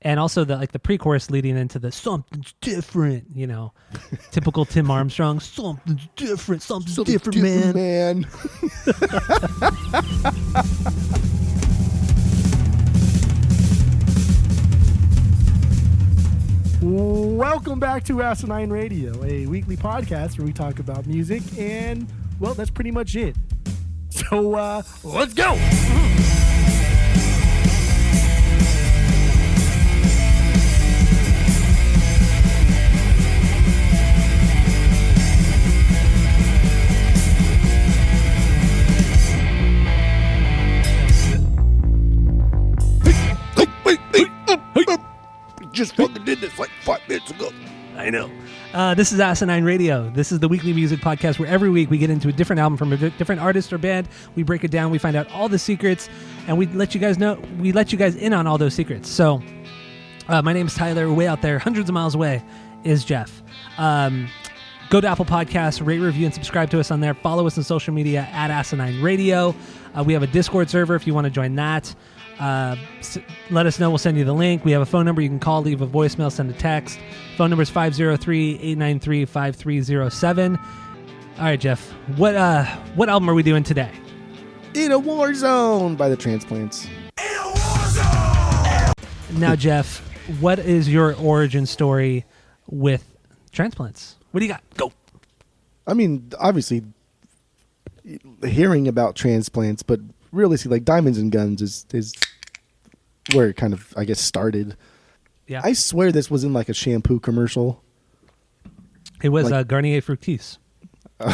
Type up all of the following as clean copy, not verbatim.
And also the pre-chorus leading into the something's different, typical Tim Armstrong, something's different, something's different, man. Welcome back to Asinine Radio, a weekly podcast where we talk about music, and, well, that's pretty much it. So, let's go! Just fucking did this like 5 minutes ago. I know. This is Asinine Radio. This is the weekly music podcast where every week we get into a different album from a different artist or band. We break it down. We find out all the secrets, and we let you guys know. We let you guys in on all those secrets. So, my name is Tyler. Way out there, hundreds of miles away, is Jeff. Go to Apple Podcasts, rate, review, and subscribe to us on there. Follow us on social media at Asinine Radio. We have a Discord server if you want to join that. Let us know. We'll send you the link. We have a phone number you can call, leave a voicemail, send a text. Phone number is 503-893-5307. All right, Jeff, what album are we doing today? In a Warzone by the Transplants. In a Warzone! Now, Jeff, what is your origin story with Transplants? What do you got? Go. I mean, obviously, hearing about Transplants, but really, like Diamonds and Guns is where it kind of, I guess, started. Yeah, I swear this was in like a shampoo commercial. It was like, Garnier Fructis. I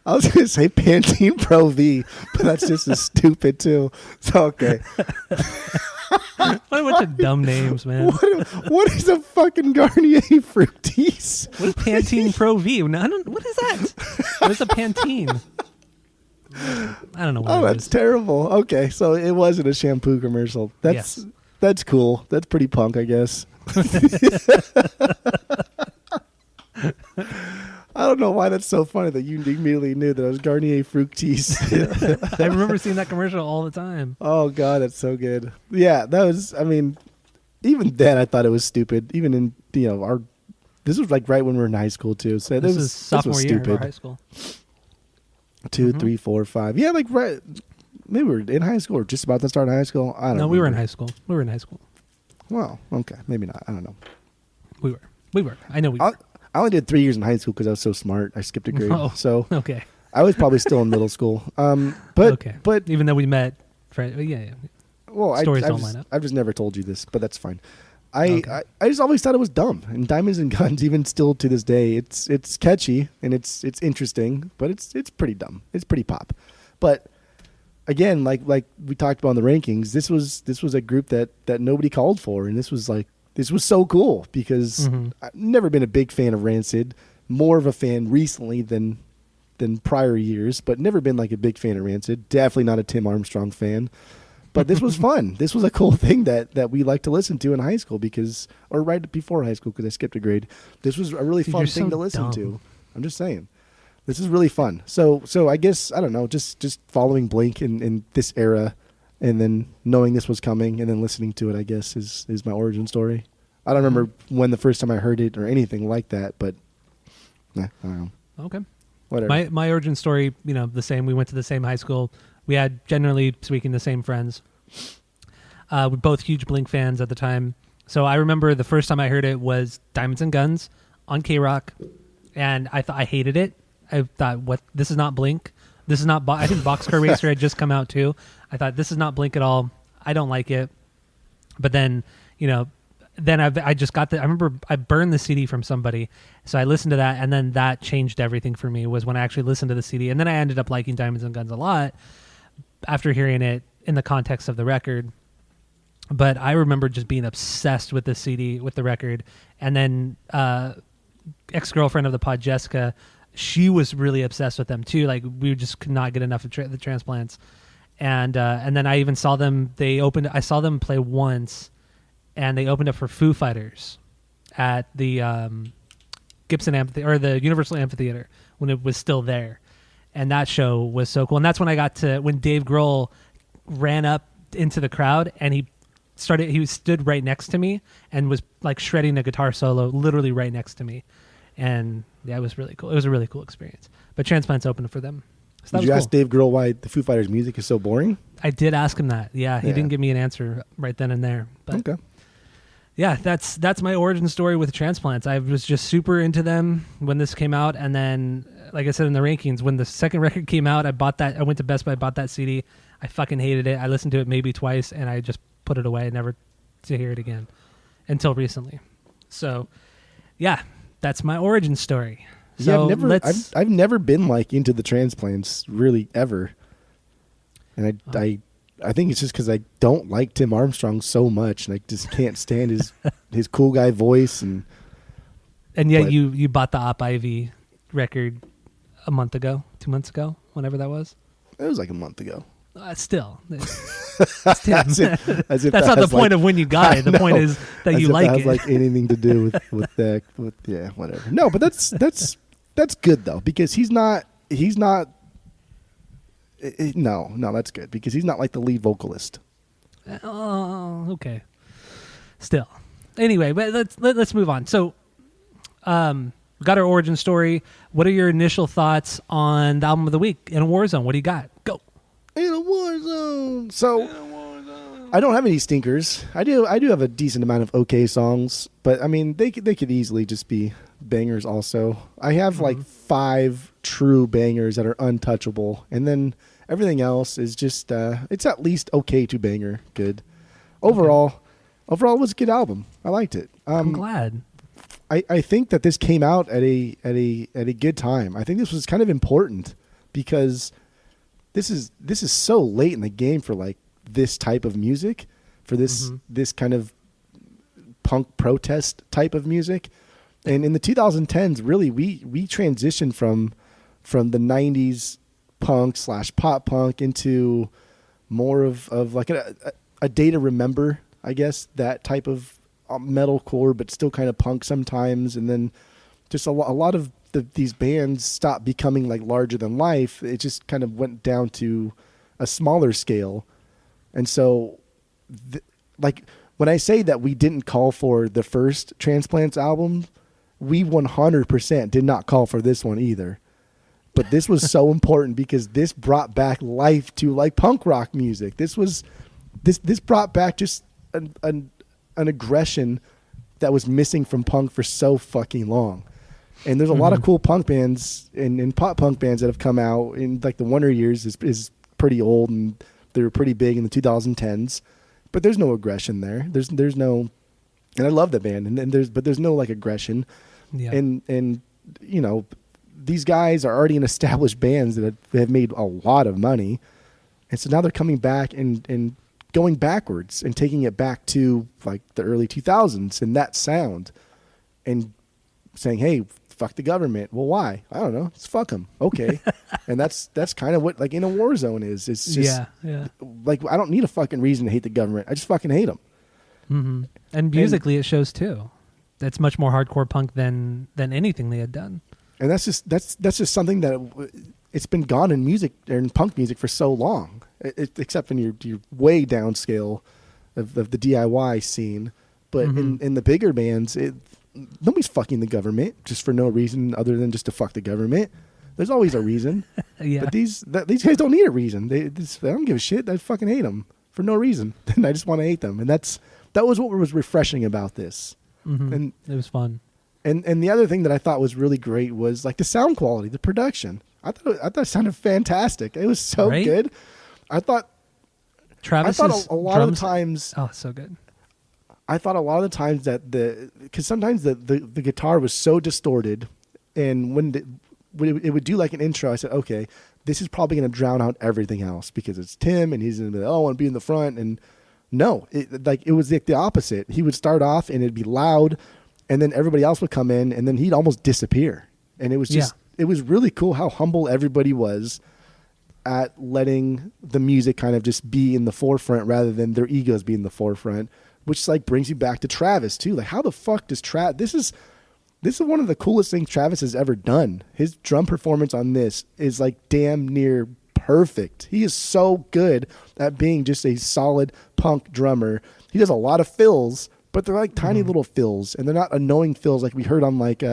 was going to say Pantene Pro V, but that's just as stupid too. So, okay. What a bunch of dumb names, man. What is a fucking Garnier Fructis? What is Pantene Pro V? No, what is that? What is a Pantene? I don't know. What That's terrible. Okay, so it wasn't a shampoo commercial. That's cool. That's pretty punk, I guess. I don't know why that's so funny that you immediately knew that it was Garnier Fructis. I remember seeing that commercial all the time. Oh God, that's so good. Yeah, that was. I mean, even then I thought it was stupid. Even in our, this was like right when we were in high school too. So this was sophomore year of our high school. 2, 3, 4, 5. Yeah, like right. Maybe we were in high school or just about to start high school. I don't know. No, we were in high school. Well, okay, maybe not. I don't know. We were. I know we were. I only did 3 years in high school because I was so smart. I skipped a grade. Oh, so okay. I was probably still in middle school. But even though we met, yeah. Well, stories don't line up. I've just never told you this, but that's fine. I just always thought it was dumb. And Diamonds and Guns, even still to this day, it's catchy and it's interesting, but it's pretty dumb. It's pretty pop. But again, like we talked about in the rankings, this was a group that nobody called for, and this was so cool because I've never been a big fan of Rancid. More of a fan recently than prior years, but never been like a big fan of Rancid. Definitely not a Tim Armstrong fan. But this was fun. This was a cool thing that we liked to listen to in high school or right before high school because I skipped a grade. This was a really fun thing to listen to. I'm just saying. This is really fun. So I guess, I don't know, just following Blink in this era and then knowing this was coming and then listening to it, I guess, is my origin story. I don't remember when the first time I heard it or anything like that, but I don't know. Okay. Whatever. My origin story, the same. We went to the same high school. We had, generally speaking, the same friends. We're both huge Blink fans at the time. So I remember the first time I heard it was Diamonds and Guns on K-Rock, and I hated it. I thought, what? This is not Blink. This is not. I think Boxcar Racer had just come out too. I thought this is not Blink at all. I don't like it. But then, I just got I remember I burned the CD from somebody, so I listened to that, and then that changed everything for me. Was when I actually listened to the CD, and then I ended up liking Diamonds and Guns a lot after hearing it in the context of the record. But I remember just being obsessed with the CD, with the record, and then ex-girlfriend of the pod, Jessica, she was really obsessed with them too. Like we just could not get enough of the Transplants, and then I even saw them. I saw them play once. And they opened up for Foo Fighters at the Gibson Amphitheater, or the Universal Amphitheater, when it was still there. And that show was so cool. And that's when I got to when Dave Grohl ran up into the crowd, and he stood right next to me and was like shredding a guitar solo literally right next to me. And yeah, it was really cool. It was a really cool experience. But Transplants opened for them. So Did you ask Dave Grohl why the Foo Fighters music is so boring? I did ask him that. Yeah, he didn't give me an answer right then and there. But Okay. yeah, that's my origin story with Transplants. I was just super into them when this came out, and then, like I said in the rankings, when the second record came out, I bought that. I went to Best Buy, bought that CD. I fucking hated it. I listened to it maybe twice, and I just put it away, never to hear it again until recently. So, yeah, that's my origin story. So I've never been like into the Transplants really ever, and I think it's just because I don't like Tim Armstrong so much, and I just can't stand his cool guy voice. And yeah, you bought the Op Ivy record a month ago, 2 months ago, whenever that was. It was like a month ago. Still, As if that's that not the has, point like, of when you got it. The point is that you like it. it. Like anything to do with that. Whatever. No, but that's good though, because he's not. No, that's good because he's not like the lead vocalist. Oh, okay. Still, anyway, but let's move on. So, we got our origin story. What are your initial thoughts on the album of the week, In A Warzone? What do you got? Go. In a Warzone. So I don't have any stinkers. I do have a decent amount of okay songs, but I mean they could easily just be bangers also. I have like 5 true bangers that are untouchable, and then everything else is just it's at least okay to banger good. Overall it was a good album. I liked it. I'm glad. I think that this came out at a good time. I think this was kind of important because this is so late in the game for like this type of music, for this kind of punk protest type of music. And in the 2010s, really we transitioned from the 90s punk / pop punk into more of like a day to remember, I guess, that type of metalcore, but still kind of punk sometimes. And then just a lot of these bands stopped becoming like larger than life. It just kind of went down to a smaller scale. And so like when I say that we didn't call for the first Transplants album, we 100% did not call for this one either. But this was so important because this brought back life to like punk rock music. This brought back just an aggression that was missing from punk for so fucking long. And there's a lot of cool punk bands and pop punk bands that have come out in like the Wonder Years is pretty old, and they were pretty big in the 2010s, but there's no aggression there. There's no, and I love the band, and there's no like aggression. Yeah. And you know, these guys are already in established bands that have made a lot of money. And so now they're coming back and going backwards and taking it back to like the early 2000s and that sound and saying, hey, fuck the government. Well, why? I don't know. Just fuck them. Okay. And that's kind of what like In A Warzone is. It's just like, I don't need a fucking reason to hate the government. I just fucking hate them. Mm-hmm. And musically it shows too. That's much more hardcore punk than anything they had done. And that's just something that it's been gone in music or in punk music for so long, except in your way downscale of the DIY scene. But in the bigger bands, nobody's fucking the government just for no reason other than just to fuck the government. There's always a reason. Yeah. But these guys don't need a reason. They don't give a shit. I fucking hate them for no reason. And I just want to hate them. And that was what was refreshing about this. Mm-hmm. And it was fun. And the other thing that I thought was really great was like the sound quality, the production. I thought it sounded fantastic. It was so good. I thought a lot of the times. Oh, so good. I thought a lot of the times that because sometimes the guitar was so distorted, and when it would do like an intro, I said, okay, this is probably going to drown out everything else because it's Tim and he's going to be like, oh, I want to be in the front. And no, it was like the opposite. He would start off and it'd be loud, and then everybody else would come in, and then he'd almost disappear. And it was just, it was really cool how humble everybody was at letting the music kind of just be in the forefront rather than their egos be in the forefront, which like brings you back to Travis too. Like, how the fuck does this is one of the coolest things Travis has ever done. His drum performance on this is like damn near perfect. He is so good at being just a solid punk drummer. He does a lot of fills, but they're like tiny little fills, and they're not annoying fills like we heard on like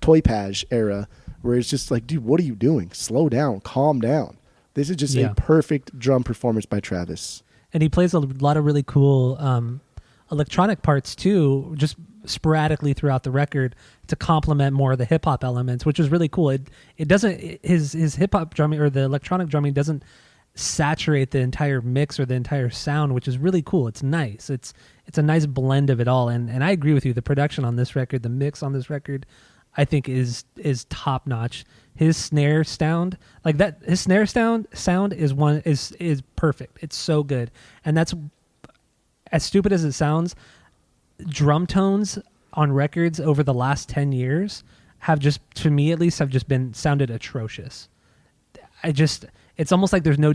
Toy Page era, where it's just like, dude, what are you doing? Slow down, calm down. This is just a perfect drum performance by Travis. And he plays a lot of really cool electronic parts too, just sporadically throughout the record to complement more of the hip hop elements, which is really cool. It doesn't, his hip hop drumming or the electronic drumming doesn't saturate the entire mix or the entire sound, which is really cool. It's nice. It's a nice blend of it all. And I agree with you. The production on this record, the mix on this record, I think is top notch. His snare sound, like that, his snare sound is perfect. It's so good. And that's, as stupid as it sounds, drum tones on records over the last 10 years have just, to me at least, have just been sounded atrocious. It's almost like there's no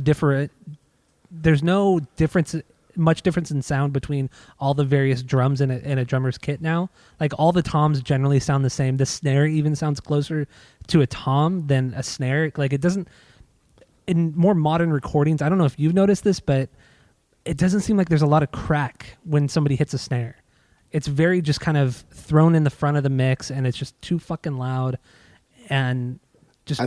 much difference in sound between all the various drums in a drummer's kit now. Like all the toms generally sound the same. The snare even sounds closer to a tom than a snare. Like it doesn't, in more modern recordings, I don't know if you've noticed this, but it doesn't seem like there's a lot of crack when somebody hits a snare. It's very just kind of thrown in the front of the mix, and it's just too fucking loud. And just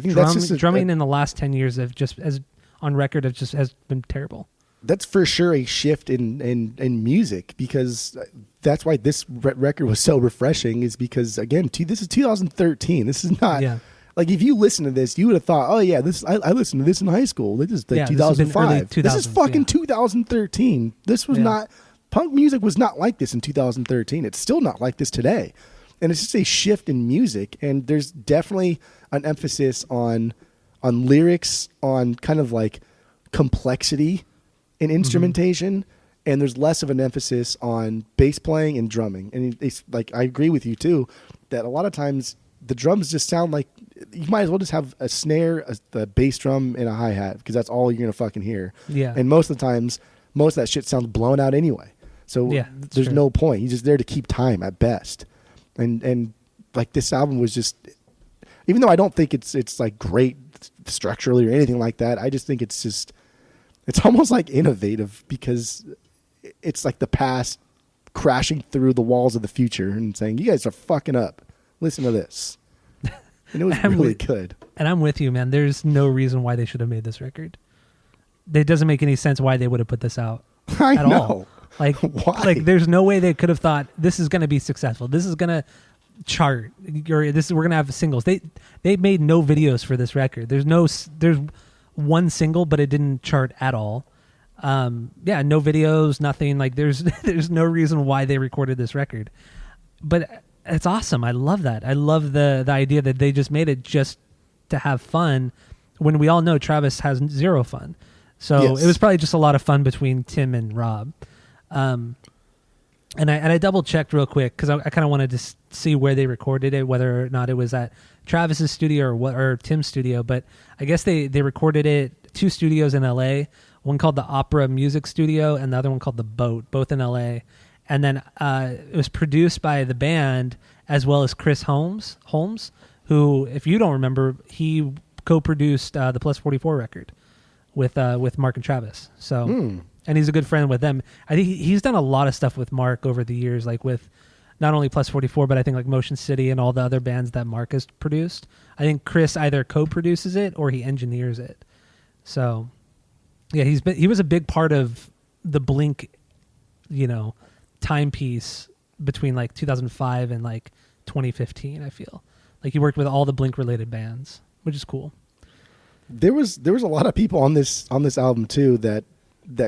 drumming in the last 10 years of just as on record has been terrible. That's for sure a shift in music, because that's why this record was so refreshing, is because, again, this is 2013. This is not like, if you listen to this, you would have thought, oh yeah, I listened to this in high school. This is like 2005. This is fucking 2013. This was not, punk music was not like this in 2013. It's still not like this today. And it's just a shift in music. And there's definitely an emphasis on lyrics, on kind of like complexity in instrumentation, and there's less of an emphasis on bass playing and drumming. And it's like, I agree with you too, that a lot of times the drums just sound like, you might as well just have a snare, the bass drum, and a hi-hat, because that's all you're gonna fucking hear. Yeah. And most of the times, most of that shit sounds blown out anyway. So there's no point. He's just there to keep time at best. And like, this album was just, even though I don't think it's like great structurally or anything like that, I just think it's almost like innovative, because it's like the past crashing through the walls of the future and saying, you guys are fucking up. Listen to this. And it was really good. And I'm with you, man. There's no reason why they should have made this record. It doesn't make any sense why they would have put this out at all. Like, why? Like, there's no way they could have thought this is going to be successful. This is going to chart. We're going to have singles. They made no videos for this record. There's one single, but it didn't chart at all. No videos, nothing. Like, there's no reason why they recorded this record. But it's awesome. I love that. I love the idea that they just made it just to have fun, when we all know Travis has zero fun. So it was probably just a lot of fun between Tim and Rob. And I double checked real quick, because I kind of wanted to see where they recorded it, whether or not it was at Travis's studio or Tim's studio. But I guess they recorded it, 2 studios in LA, one called the Opera Music Studio and the other one called the Boat, both in LA. And then it was produced by the band, as well as Chris Holmes, who, if you don't remember, he co-produced the Plus 44 record with Mark and Travis. So, and he's a good friend with them. I think he's done a lot of stuff with Mark over the years, like with not only Plus 44, but I think like Motion City and all the other bands that Mark has produced. I think Chris either co-produces it or he engineers it. So, yeah, he was a big part of the Blink, timepiece between like 2005 and like 2015. I feel like he worked with all the Blink related bands, which is cool. There was a lot of people on this album too that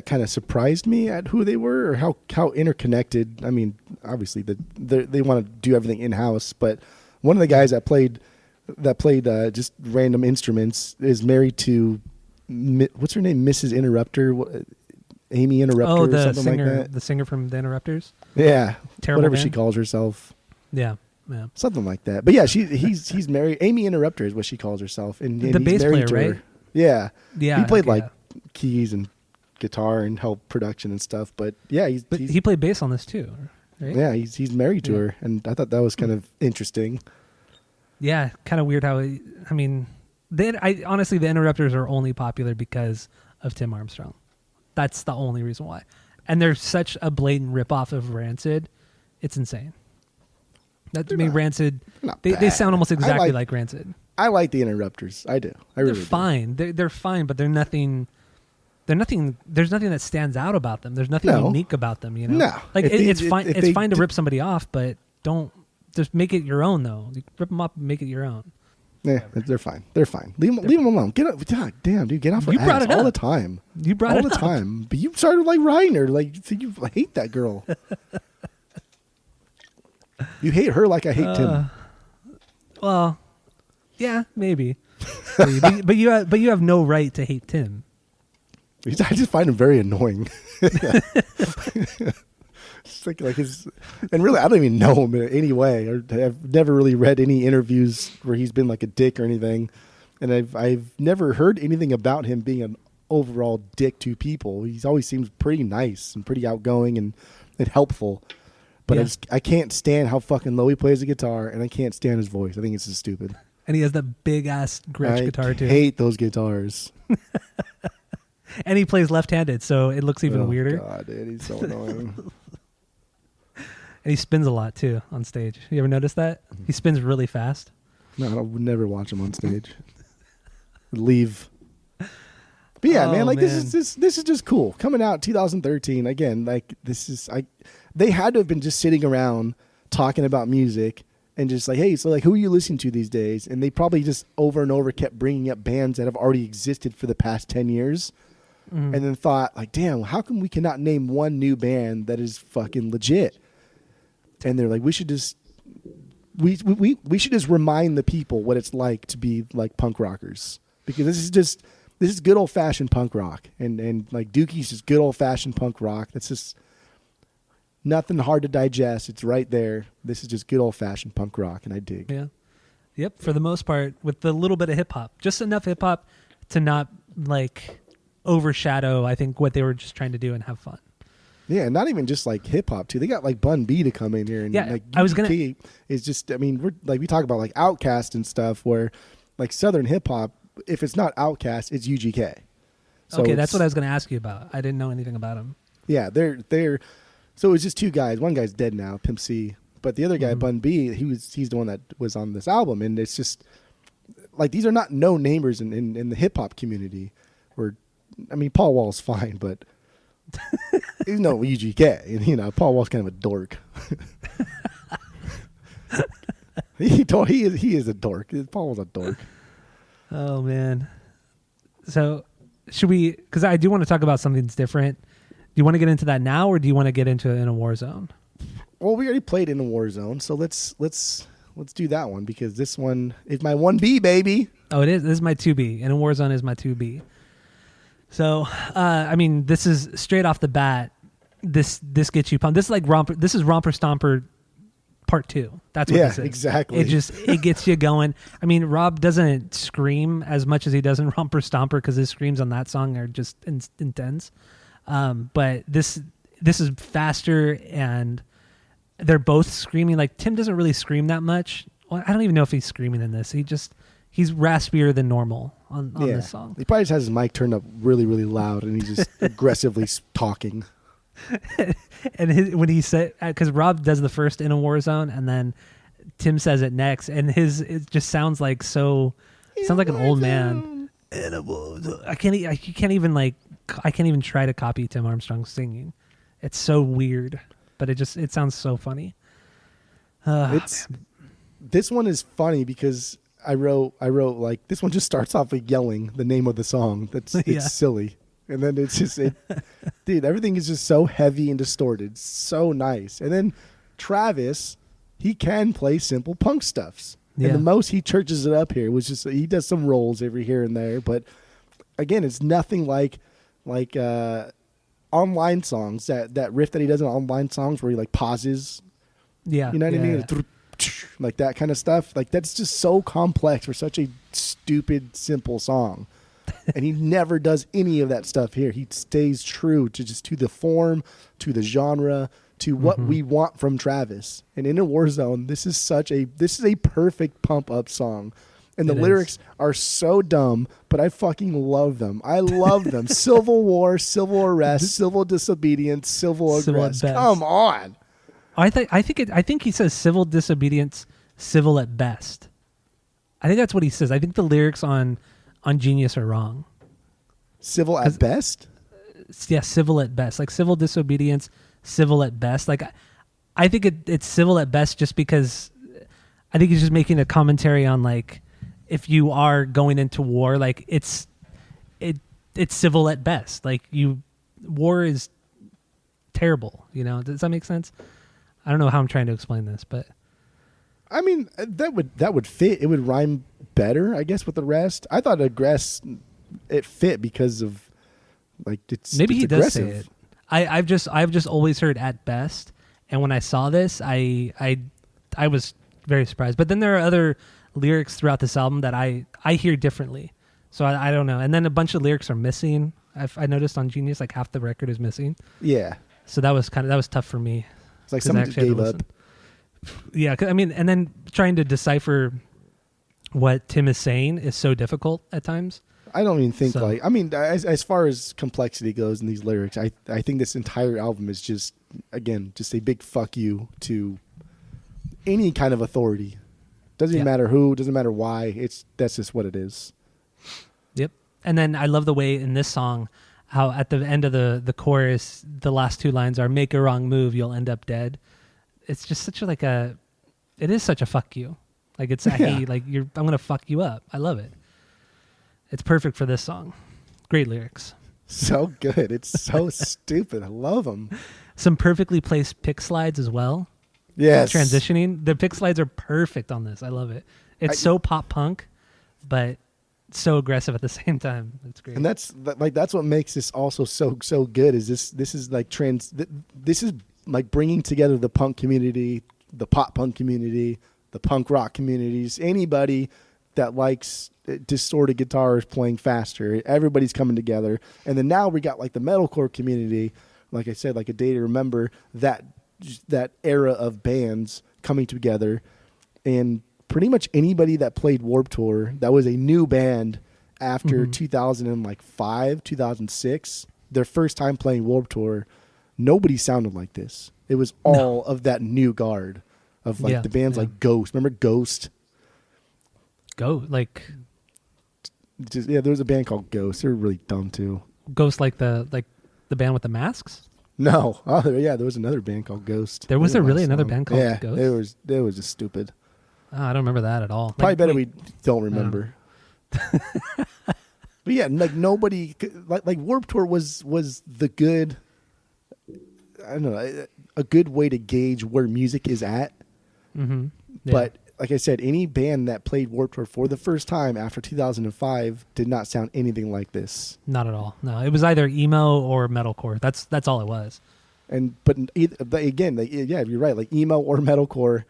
kind of surprised me at who they were, or how interconnected. I mean, obviously they want to do everything in house, but one of the guys that played just random instruments is married to, what's her name, Mrs. Interrupter, Amy Interrupter, or something singer, like that. The singer from the Interrupters. Yeah, terrible whatever band. She calls herself. Yeah, something like that. But yeah, he's married. Amy Interrupter is what she calls herself, and the bass player, right? Yeah. He played keys and guitar and help production and stuff. But yeah, he played bass on this too, right? Yeah, he's married to her, and I thought that was kind of interesting. Yeah, kind of weird how Honestly, the Interrupters are only popular because of Tim Armstrong. That's the only reason why. And they're such a blatant ripoff of Rancid. It's insane. That to me, Rancid, they sound almost exactly like Rancid. I like the Interrupters. I do. They're fine. They're fine, but they're nothing. There's nothing that stands out about them. There's nothing unique about them. You know, no. Like it's fine. It's fine to rip somebody off, but don't just make it your own. Though, rip them up and make it your own. Yeah, they're fine. They're fine. Leave them alone. Get up. God damn, dude, get off her You brought ass it up all the time. You brought all it the up. time. But you started like riding her. Like you hate that girl. You hate her like I hate Tim. Well, yeah, maybe. but you have no right to hate Tim. I just find him very annoying. It's like his, and really, I don't even know him in any way. Or I've never really read any interviews where he's been like a dick or anything, and I've never heard anything about him being an overall dick to people. He always seems pretty nice and pretty outgoing and helpful. But Yeah. I can't stand how fucking low he plays the guitar, and I can't stand his voice. I think it's just stupid. And he has that big ass Gretsch guitar too. I hate those guitars. And he plays left-handed, so it looks even weirder. God, dude, he's so annoying. And he spins a lot too on stage. You ever notice that? He spins really fast. No, I would never watch him on stage. Leave. But yeah, man, like man. this is just cool. Coming out 2013 again. Like they had to have been just sitting around talking about music and just like, hey, so like, who are you listening to these days? And they probably just over and over kept bringing up bands that have already existed for the past 10 years. And then thought like, damn, how come we cannot name one new band that is fucking legit? And they're like, we should just remind the people what it's like to be like punk rockers, because this is good old fashioned punk rock, and like Dookie's just good old fashioned punk rock. That's just nothing hard to digest. It's right there. This is just good old fashioned punk rock, and I dig. Yeah. Yep. For the most part, with a little bit of hip hop, just enough hip hop to not like overshadow, I think, what they were just trying to do and have fun. Yeah, and not even just like hip hop too. They got like Bun B to come in here, and Yeah, like I was UGK is just. I mean, we talk about like Outkast and stuff, where like Southern hip hop, if it's not Outkast, it's UGK. So Okay, that's what I was going to ask you about. I didn't know anything about him. Yeah, they're. So it was just two guys. One guy's dead now, Pimp C, but the other guy, Bun B, he's the one that was on this album, and it's just like these are not no namers in the hip hop community. Where, I mean, Paul Wall's fine, but. He's no UGK, and you know Paul Wall's kind of a dork. he is a dork. Paul Wall's a dork. Oh man. So should we? Because I do want to talk about something that's different. Do you want to get into that now, or do you want to get into In A Warzone? Well, we already played In A Warzone, so let's do that one, because this one is my 1B, baby. Oh, it is. This is my 2B. In A Warzone is my 2B. So, I mean, this is straight off the bat. This gets you pumped. This is like This is Romper Stomper Part 2. That's what this is. Exactly. It gets you going. I mean, Rob doesn't scream as much as he does in Romper Stomper, because his screams on that song are just intense. But this is faster, and they're both screaming. Like Tim doesn't really scream that much. Well, I don't even know if he's screaming in this. He's raspier than normal on this song. He probably just has his mic turned up really, really loud, and he's just aggressively talking. And when he said, because Rob does the first In A Warzone, and then Tim says it next, and it just sounds like sounds like an old man. I can't even try to copy Tim Armstrong singing. It's so weird, but it sounds so funny. This one is funny because I wrote like, this one just starts off with yelling the name of the song. It's silly. And then it's just, dude, everything is just so heavy and distorted. So nice. And then Travis, he can play simple punk stuffs. Yeah. And the most he churches it up here was just, he does some rolls every here and there. But again, it's nothing like online songs, that riff that he does in online songs where he like pauses. Yeah. You know what I mean? Yeah. Like that kind of stuff. Like that's just so complex for such a stupid, simple song. And he never does any of that stuff here. He stays true to the form, to the genre, to what we want from Travis. And In A Warzone, this is a perfect pump up song. And the It is. lyrics are so dumb, but I fucking love them. I love them. Civil war, civil arrest, civil disobedience, civil Civil arrest. at best. Come on. I think he says civil disobedience, civil at best. I think that's what he says. I think the lyrics on Genius are wrong. Civil at best? Yeah, civil at best. Like civil disobedience, civil at best. Like I think it's civil at best just because I think he's just making a commentary on like if you are going into war, like it's civil at best. Like war is terrible, you know? Does that make sense? I don't know how I'm trying to explain this, but I mean, that would fit. It would rhyme better, I guess, with the rest. I thought aggress it fit because of like maybe it's he aggressive. does say it. I've just always heard at best, and when I saw this, I was very surprised. But then there are other lyrics throughout this album that I hear differently, so I don't know. And then a bunch of lyrics are missing. I noticed on Genius like half the record is missing. Yeah, So that was tough for me. it's like 'Cause I someone just actually had gave to up. listen. Yeah, I mean, and then trying to decipher what Tim is saying is so difficult at times. I don't even think So- like. I mean, as far as complexity goes in these lyrics, I think this entire album is just just a big fuck you to any kind of authority. Doesn't even Yeah. matter who. Doesn't matter why. That's just what it is. Yep. And then I love the way in this song, how at the end of the chorus, the last two lines are "Make a wrong move, you'll end up dead." It's just such it is such a fuck you. Like it's a hey, like I'm gonna fuck you up. I love it. It's perfect for this song. Great lyrics. So good. It's so stupid. I love them. Some perfectly placed pick slides as well. Yes. Transitioning. The pick slides are perfect on this. I love it. It's so pop punk, but so aggressive at the same time. It's great. And that's what makes this also so good. Is this is like this is like bringing together the punk community, the pop punk community, the punk rock communities. Anybody that likes distorted guitars playing faster, everybody's coming together. And then now we got like the metalcore community. Like I said, like A Day to Remember, that era of bands coming together, and pretty much anybody that played Warped Tour that was a new band after 2005, 2006, their first time playing Warped Tour, nobody sounded like this. It was all of that new guard of like the bands like Ghost. Remember Ghost? There was a band called Ghost. They were really dumb too. Ghost like the band with the masks. No, there was another band called Ghost. Was there really last another long. band called yeah, Ghost? It was just stupid. Oh, I don't remember that at all. Probably Like, better wait, we don't remember. But yeah, like nobody, like Warped Tour was the good. I don't know, a good way to gauge where music is at. Yeah. But like I said, any band that played Warped Tour for the first time after 2005 did not sound anything like this. Not at all. No, it was either emo or metalcore. That's all it was. But again, you're right. Like emo or metalcore,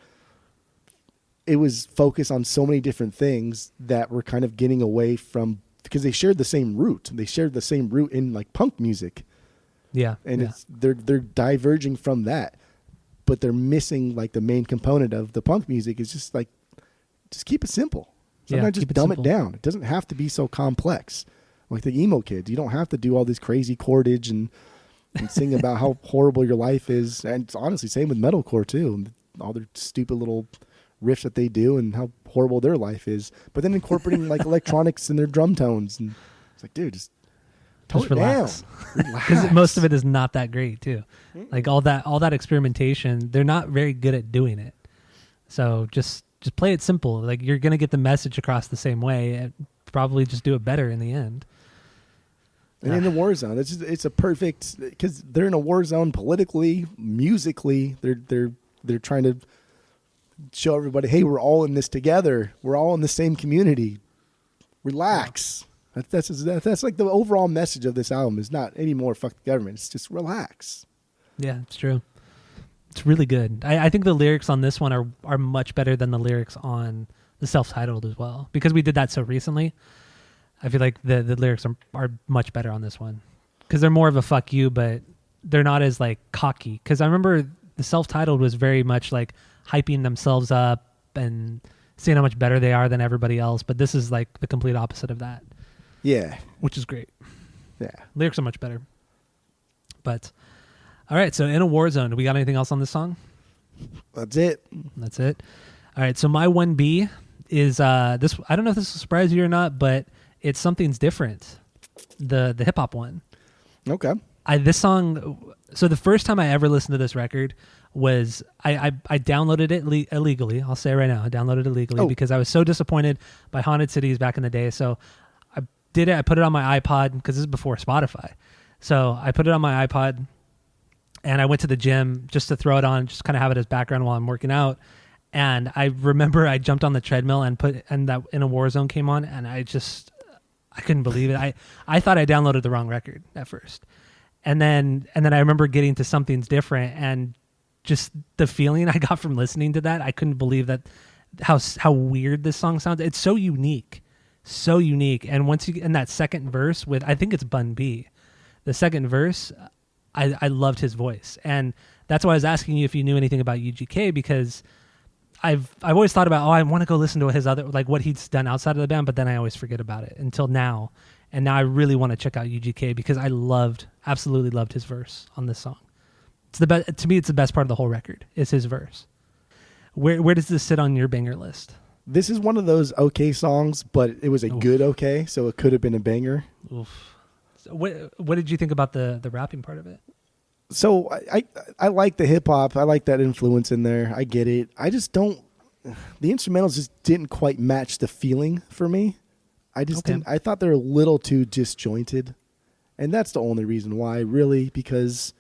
it was focused on so many different things that were kind of getting away from, because they shared the same root. They shared the same root in like punk music. Yeah, And they're diverging from that, but they're missing like the main component of the punk music is just keep it simple. Sometimes just keep it dumb simple. it down. It doesn't have to be so complex. Like the emo kids, you don't have to do all this crazy cordage and sing about how horrible your life is. And it's honestly same with metalcore too. All their stupid little riffs that they do and how horrible their life is. But then incorporating like electronics in their drum tones, and it's like, dude, just tone Just it relax. down. Because most of it is not that great too. Like all that experimentation, they're not very good at doing it. So just play it simple. Like you're gonna get the message across the same way, and probably just do it better in the end. And in a war zone, it's a perfect, because they're in a war zone politically, musically. They're trying to show everybody, hey, we're all in this together. We're all in the same community. Relax. That's like the overall message of this album is not anymore fuck the government. It's just relax. Yeah, it's true. It's really good. I think the lyrics on this one are much better than the lyrics on the self-titled as well, because we did that so recently. I feel like the lyrics are much better on this one because they're more of a fuck you, but they're not as like cocky. Because I remember the self-titled was very much like hyping themselves up and seeing how much better they are than everybody else. But this is like the complete opposite of that. Yeah. Which is great. Yeah. Lyrics are much better. But all right, so In A Warzone, do we got anything else on this song? That's it. That's it. All right, so my 1B is this. I don't know if this will surprise you or not, but it's Something's Different, the hip hop one. Okay. This song. So the first time I ever listened to this record was I downloaded it illegally. I'll say it right now, I downloaded it illegally because I was so disappointed by Haunted Cities back in the day. So I did it. I put it on my iPod because this is before Spotify. So I put it on my iPod and I went to the gym just to throw it on, just kind of have it as background while I'm working out. And I remember I jumped on the treadmill and that In A Warzone came on, and I couldn't believe it. I thought I downloaded the wrong record at first. And then I remember getting to Something's Different, and just the feeling I got from listening to that, I couldn't believe that how weird this song sounds. It's so unique. And once you get in that second verse with, I think it's Bun B, the second verse, I loved his voice. And that's why I was asking you if you knew anything about UGK, because I've always thought about, I want to go listen to his other, like what he's done outside of the band, but then I always forget about it until now. And now I really want to check out UGK because I absolutely loved his verse on this song. It's the best to me. It's the best part of the whole record is his verse. Where does this sit on your banger list? This is one of those okay songs, but it was a good okay, so it could have been a banger. Oof. So what did you think about the rapping part of it? So I like the hip hop. I like that influence in there. I get it. I just don't. The instrumentals just didn't quite match the feeling for me. I just didn't. I thought they're a little too disjointed, and that's the only reason why, really, because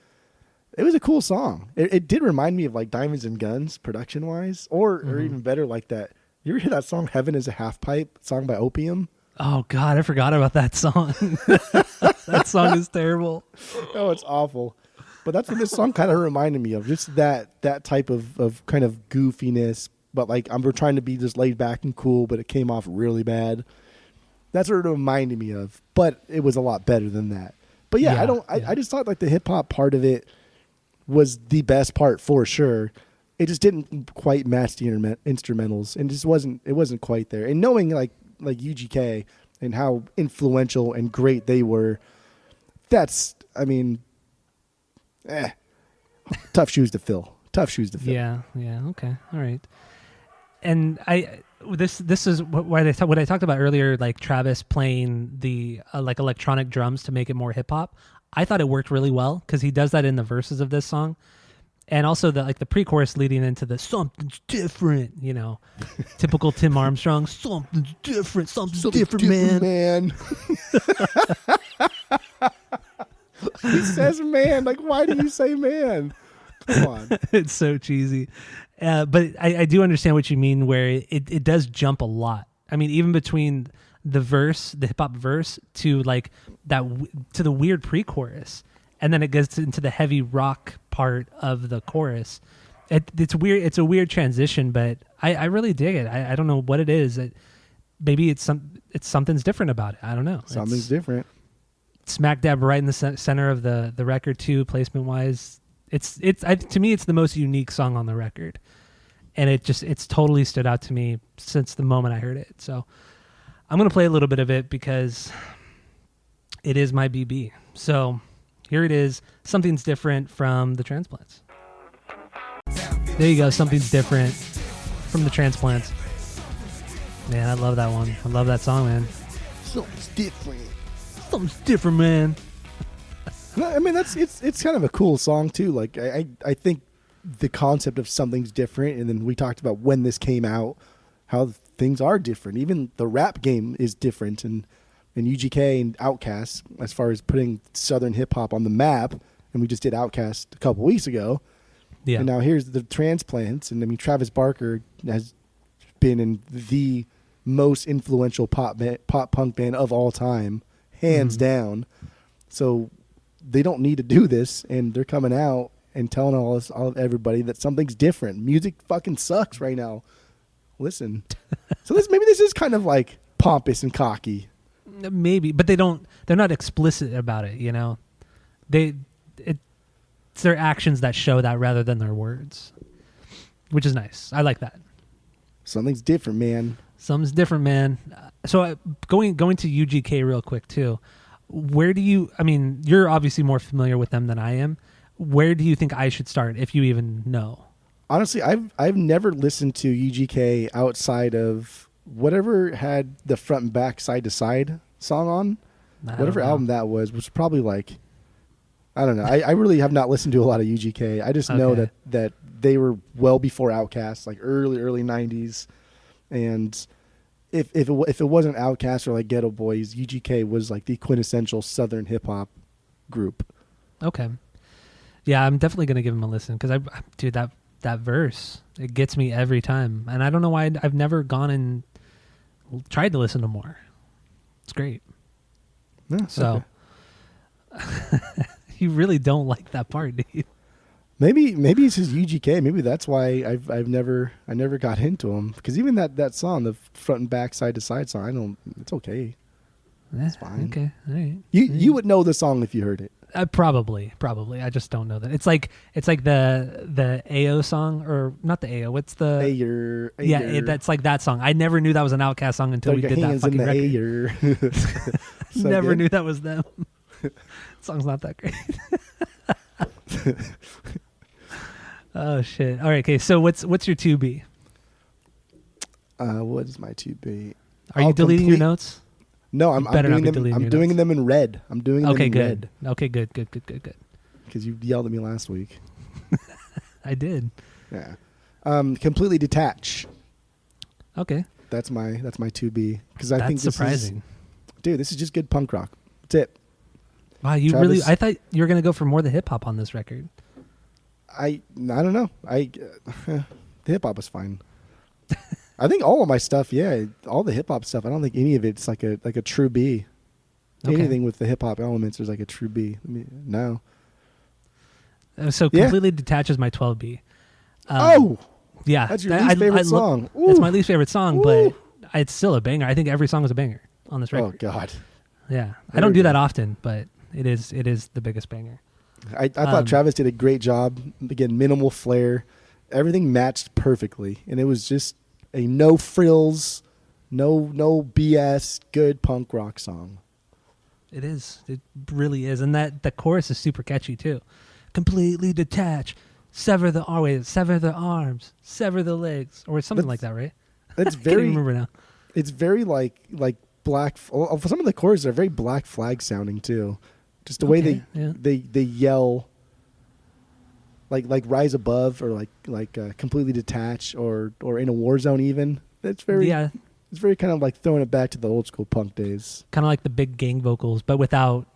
it was a cool song. It did remind me of like Diamonds and Guns production wise, or even better, like that. You ever hear that song "Heaven Is a Half Pipe" song by Opium? Oh God, I forgot about that song. That song is terrible. Oh, it's awful. But that's what this song kind of reminded me of. Just that type of kind of goofiness. But like we're trying to be just laid back and cool, but it came off really bad. That's what it reminded me of. But it was a lot better than that. But yeah, I just thought like the hip hop part of it was the best part for sure. It just didn't quite match the instrumentals, and it wasn't quite there. And knowing like UGK and how influential and great they were, tough shoes to fill. Yeah. Okay. All right. And this is what I talked about earlier, like Travis playing the like electronic drums to make it more hip hop. I thought it worked really well because he does that in the verses of this song, and also the pre-chorus leading into the something's different. Typical Tim Armstrong. Something's different. Something's different, man. He says man. Like, why do you say man? Come on. It's so cheesy. But I do understand what you mean, where it does jump a lot. I mean, even between the verse, the hip hop verse, to like that, to the weird pre-chorus, and then it gets into the heavy rock part of the chorus. It's weird. It's a weird transition, but I really dig it. I don't know what it is. Maybe it's something's different about it. I don't know. Something's different. Smack dab right in the center of the record too, placement wise. To me, it's the most unique song on the record, and it's totally stood out to me since the moment I heard it. So I'm gonna play a little bit of it because it is my BB. So here it is. Something's Different from the Transplants. There you go. Something's Different from the Transplants. Man, I love that one. I love that song, man. Something's different. Something's different, man. No, I mean it's kind of a cool song too. Like I think the concept of something's different, and then we talked about when this came out, how things are different. Even the rap game is different, and UGK and Outkast as far as putting Southern hip hop on the map. And we just did Outkast a couple weeks ago. Yeah. And now here's the Transplants, and I mean Travis Barker has been in the most influential pop punk band of all time, hands down. So they don't need to do this, and they're coming out and telling all of everybody that something's different. Music fucking sucks right now. Listen. So maybe this is kind of like pompous and cocky. Maybe, but they're not explicit about it, It's their actions that show that rather than their words, which is nice. I like that. Something's different, man. Something's different, man. So going to UGK real quick too. Where do you? I mean, you're obviously more familiar with them than I am. Where do you think I should start, if you even know? Honestly, I've never listened to UGK outside of whatever had the front and back side to side song on. Whatever album that was probably like, I don't know. I really have not listened to a lot of UGK. I just know that they were well before Outkast, like early 90s. And if it wasn't Outkast or like Ghetto Boys, UGK was like the quintessential Southern hip hop group. Okay. Yeah, I'm definitely going to give him a listen because dude, that verse, it gets me every time. And I don't know why I've never gone and tried to listen to more. It's great. Yeah, so okay. You really don't like that part, do you? Maybe it's just UGK. Maybe that's why I never got into them. Because even that song, the front and back, side to side song, it's okay. It's fine. Okay, all right. You would know the song if you heard it. Probably. I just don't know that. It's like the AO song, or not the AO. What's the Ayer. Yeah, that's like that song. I never knew that was an Outkast song until we did that fucking record. So never good. knew that was them. Song's not that great. Oh shit! All right, okay. So what's your 2B? What is my 2B? Are you deleting your notes? No, I'm doing them. I'm doing notes. them in red. I'm doing them in good. red. Okay, good. Because you yelled at me last week. I did. Yeah. Completely detach. Okay. That's my 2B. Because I That's think surprising. This is just good punk rock. That's it. Wow, you Travis, really? I thought you were gonna go for more the hip hop on this record. I don't know. The hip hop is fine. I think all of my stuff, all the hip hop stuff. I don't think any of it's like a true B. Okay. Anything with the hip hop elements is like a true B. No. So completely detaches my 12B. Yeah, that's your least favorite song. It's my least favorite song, but it's still a banger. I think every song is a banger on this record. Oh God. Yeah, I don't do that often, but it is the biggest banger. I thought Travis did a great job. Again, minimal flair. Everything matched perfectly. And it was just a no frills, no BS, good punk rock song. It is. It really is. And the chorus is super catchy too. Completely detach, sever the arms, sever the legs, or something like that, right? It's I can't very even remember now. It's very like black. Some of the choruses are very Black Flag sounding too. Just the way they yell, like Rise Above, or like Completely Detach, or In A Warzone even. It's very It's very kind of like throwing it back to the old school punk days. Kind of like the big gang vocals, but without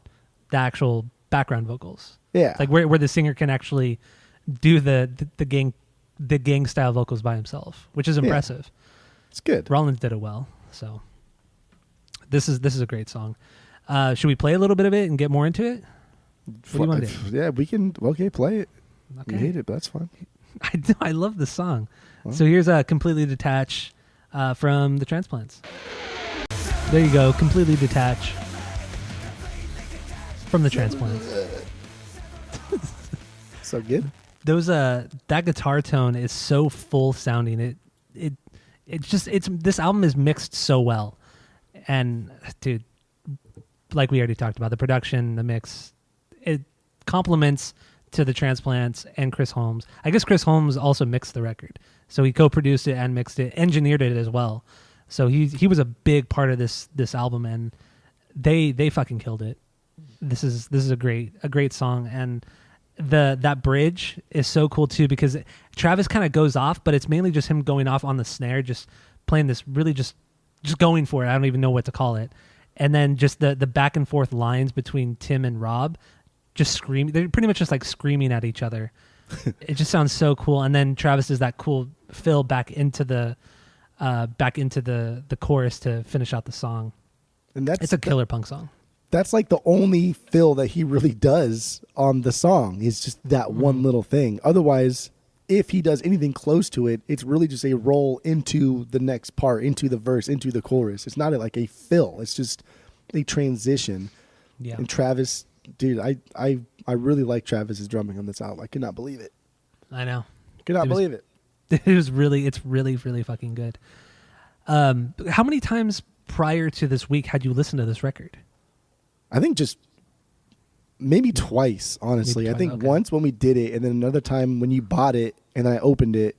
the actual background vocals. Yeah, Like where the singer can actually do the gang style vocals by himself, which is impressive. It's good. Rollins did it well. So this is a great song. Should we play a little bit of it and get more into it? What do you want to do? Yeah, we can. Okay, play it. Okay. You hate it, but that's fine. I love the song. Well. So here's a Completely Detach from the Transplants. There you go, Completely Detach from the Transplants. So good. Those that guitar tone is so full sounding. This album is mixed so well, and dude, like we already talked about, the production, the mix, it complements to the Transplants and Chris Holmes. I guess Chris Holmes also mixed the record, so he co-produced it and mixed it, engineered it as well. So he was a big part of this album, and they fucking killed it. This is a great song, and that bridge is so cool too, because Travis kind of goes off, but it's mainly just him going off on the snare, just playing this really just going for it. I don't even know what to call it. And then just the back and forth lines between Tim and Rob, just screaming. They're pretty much just like screaming at each other. It just sounds so cool. And then Travis does that cool fill back into the chorus to finish out the song. And it's a killer punk song. That's like the only fill that he really does on the song, is just that one little thing. Otherwise, if he does anything close to it, it's really just a roll into the next part, into the verse, into the chorus. It's not like a fill. It's just a transition. Yeah. And Travis, dude, I really like Travis's drumming on this album. I could not believe it. I know. Could not believe it. It's really fucking good. How many times prior to this week had you listened to this record? I think just maybe twice, honestly. Maybe I think okay. once when we did it, and then another time when you bought it and then I opened it,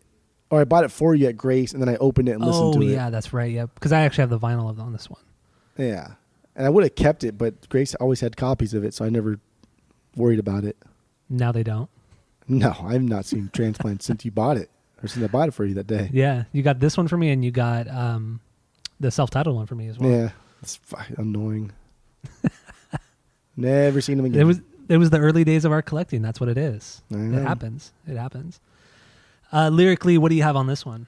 or I bought it for you at Grace and then I opened it and listened to it. Oh yeah, that's right. Yeah, because I actually have the vinyl on this one. Yeah. And I would have kept it, but Grace always had copies of it, so I never worried about it. Now they don't. No, I've not seen Transplants since you bought it, or since I bought it for you that day. Yeah, you got this one for me, and you got the self-titled one for me as well. Yeah, it's annoying. Never seen them again. It was the early days of our collecting. That's what it is. I know. It happens. It happens. Lyrically, what do you have on this one?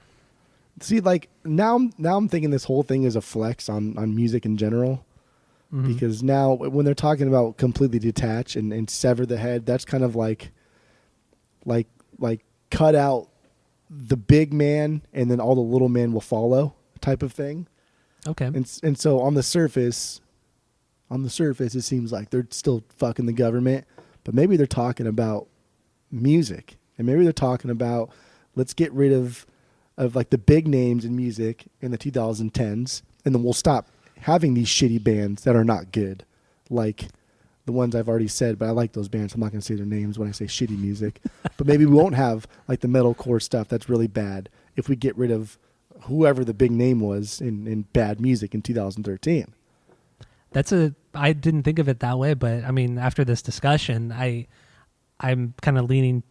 See, like now I'm thinking this whole thing is a flex on music in general. Mhm. Because now when they're talking about completely detach and sever the head, that's kind of like cut out the big man and then all the little men will follow type of thing. Okay. And so on the surface it seems like they're still fucking the government, but maybe they're talking about music, and maybe they're talking about let's get rid of like the big names in music in the 2010s, and then we'll stop having these shitty bands that are not good, like the ones I've already said, but I like those bands. I'm not going to say their names when I say shitty music, but maybe we won't have like the metalcore stuff that's really bad if we get rid of whoever the big name was in bad music in 2013. I didn't think of it that way, but I mean, after this discussion, I'm kind of leaning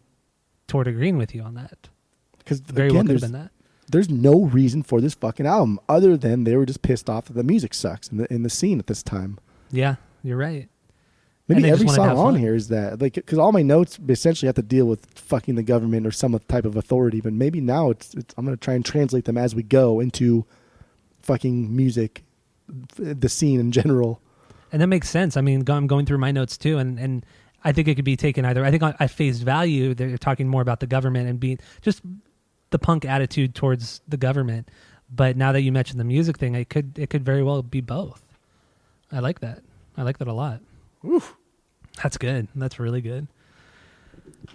toward agreeing with you on that. Because Very well could have been that. There's no reason for this fucking album other than they were just pissed off that the music sucks in the scene at this time. Yeah, you're right. Maybe And they every just wanted to song have on fun. here is that, like, because all my notes essentially have to deal with fucking the government or some type of authority. But maybe now it's I'm going to try and translate them as we go into fucking music, the scene in general. And that makes sense. I mean, I'm going through my notes too, and I think it could be taken either. I think at face value, they're talking more about the government and being just the punk attitude towards the government. But now that you mentioned the music thing, it could very well be both. I like that. I like that a lot. Oof. That's good. That's really good.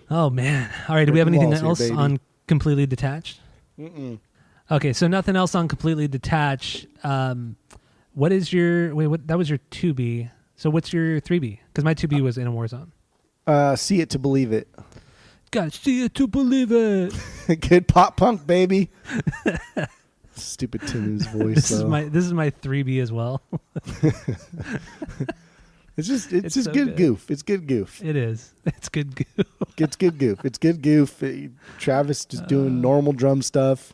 Oh man! All right. Do we have Breaking anything walls here, else baby. on Completely Detached? Mm-mm. Okay, so nothing else on Completely Detached. What is your What that was your 2B. So what's your 3B? Because my 2B was In A Warzone. See it to believe it. Gotta see it to believe it. Good pop punk, baby. Stupid Timmy's voice. This though. is my 3B as well. It's just It's just so good good. goof. It's good goof. It is. It's good. It's good goof. It's good goof. Travis just doing normal drum stuff.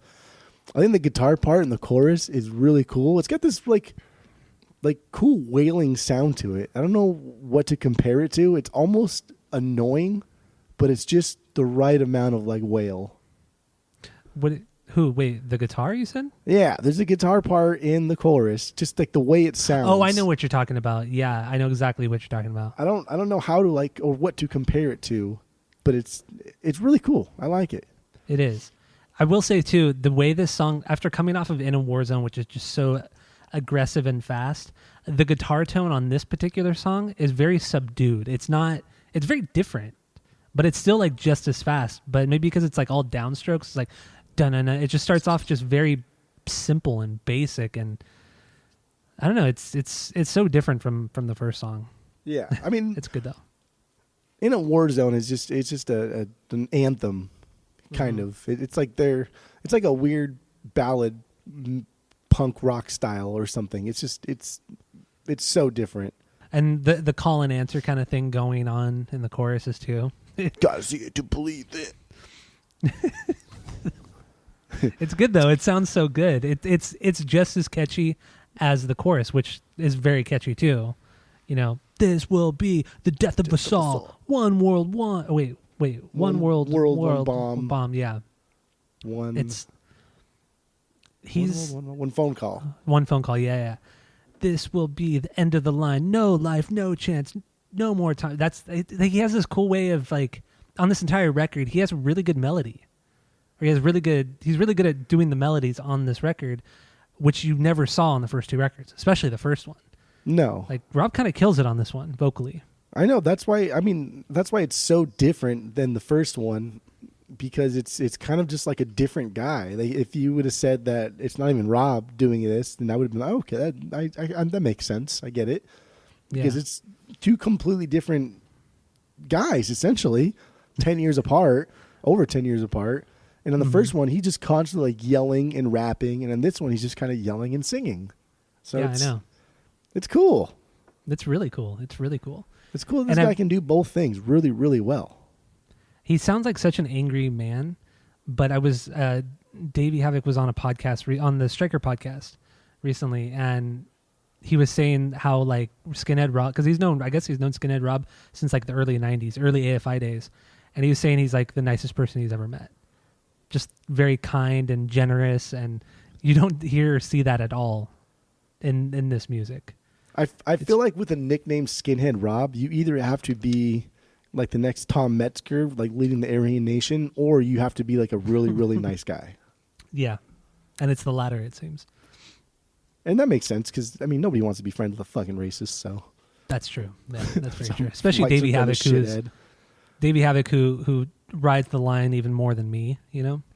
I think the guitar part in the chorus is really cool. It's got this like cool wailing sound to it. I don't know what to compare it to. It's almost annoying, but it's just the right amount of like wail. Wait, the guitar you said? Yeah, there's a guitar part in the chorus, just like the way it sounds. Oh, I know what you're talking about. Yeah, I know exactly what you're talking about. I don't know how to like or what to compare it to, but it's really cool. I like it. It is. I will say too, the way this song, after coming off of In A Warzone, which is just so aggressive and fast, the guitar tone on this particular song is very subdued. It's very different, but it's still like just as fast. But maybe because it's like all downstrokes, it's like dun-dun-dun. It just starts off just very simple and basic, and I don't know. It's so different from the first song. Yeah, I mean, It's good though. In A Warzone is just an anthem, kind of. It's like it's like a weird ballad, punk rock style or something. It's just it's so different. And the call and answer kind of thing going on in the choruses too. Gotta see it to believe it. It's good though. It sounds so good. It's just as catchy as the chorus, which is very catchy too. You know, this will be the death of us all. One world, one. Wait. One world, one bomb. Yeah, One. it's he's one phone call. one phone call. Yeah. This will be the end of the line. No life, no chance, no more time. He has this cool way of like on this entire record. He has a really good melody. Or he's really good at doing the melodies on this record, which you never saw on the first two records, especially the first one. No. Like Rob kind of kills it on this one vocally. I know. That's why it's so different than the first one. because it's kind of just like a different guy. Like if you would have said that it's not even Rob doing this, then I would have been like, okay, that makes sense. I get it. Because it's two completely different guys, essentially, 10 years apart, over 10 years apart. And on the first one, he's just constantly like yelling and rapping, and on this one, he's just kind of yelling and singing. So I know. It's cool. It's really cool. It's really cool. It's cool that this guy can do both things really, really well. He sounds like such an angry man, but I was Davey Havoc was on a podcast on the Striker podcast recently, and he was saying how like Skinhead Rob, because I guess he's known Skinhead Rob since like the early 90s, early AFI days, and he was saying he's like the nicest person he's ever met. Just very kind and generous, and you don't hear or see that at all in this music. I feel like with a nickname Skinhead Rob, you either have to be like the next Tom Metzger, like leading the Aryan Nation, or you have to be like a really, really nice guy. Yeah, and it's the latter, it seems. And that makes sense because, I mean, nobody wants to be friends with a fucking racist, so. That's true. Yeah, that's very true. Especially Davey Havoc, who rides the line even more than me,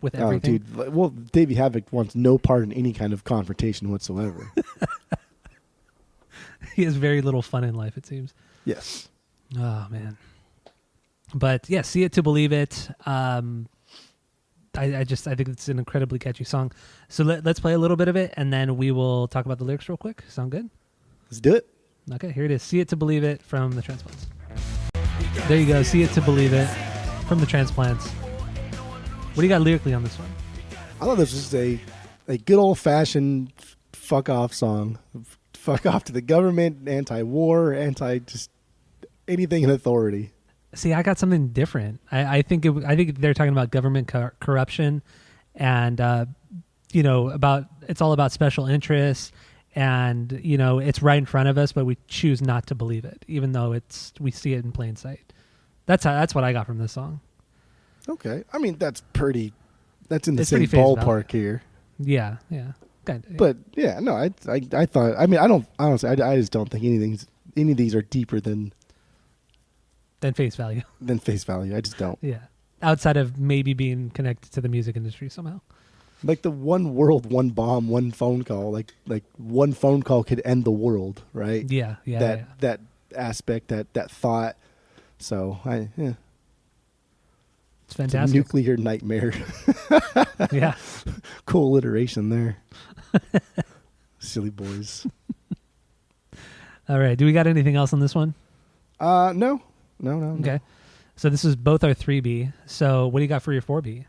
with everything. Oh, dude. Well, Davey Havoc wants no part in any kind of confrontation whatsoever. He has very little fun in life, it seems. Yes. Oh, man. But, yeah, See It to Believe It. I think it's an incredibly catchy song. So let's play a little bit of it, and then we will talk about the lyrics real quick. Sound good? Let's do it. Okay, here it is. See It to Believe It from the Transplants. There you go. See It to Believe It from the Transplants. What do you got lyrically on this one? I thought this was a good old-fashioned fuck-off song. Fuck off to the government, anti-war, anti-just anything in authority. See, I got something different. I think they're talking about government corruption, and it's all about special interests, and it's right in front of us, but we choose not to believe it, even though we see it in plain sight. That's what I got from this song. Okay, I mean that's in the It's same pretty face ballpark value. here. Yeah, kind of. But yeah, no, I thought. I mean, I don't honestly. I just don't think any of these are deeper than face value. I just don't. Yeah, outside of maybe being connected to the music industry somehow. Like the one world, one bomb, one phone call. Like one phone call could end the world, right? Yeah. That aspect, that thought. So it's fantastic. It's a nuclear nightmare. Yeah. Cool alliteration there. Silly boys. All right. Do we got anything else on this one? No. Okay. So this is both our 3B. So what do you got for your 4B?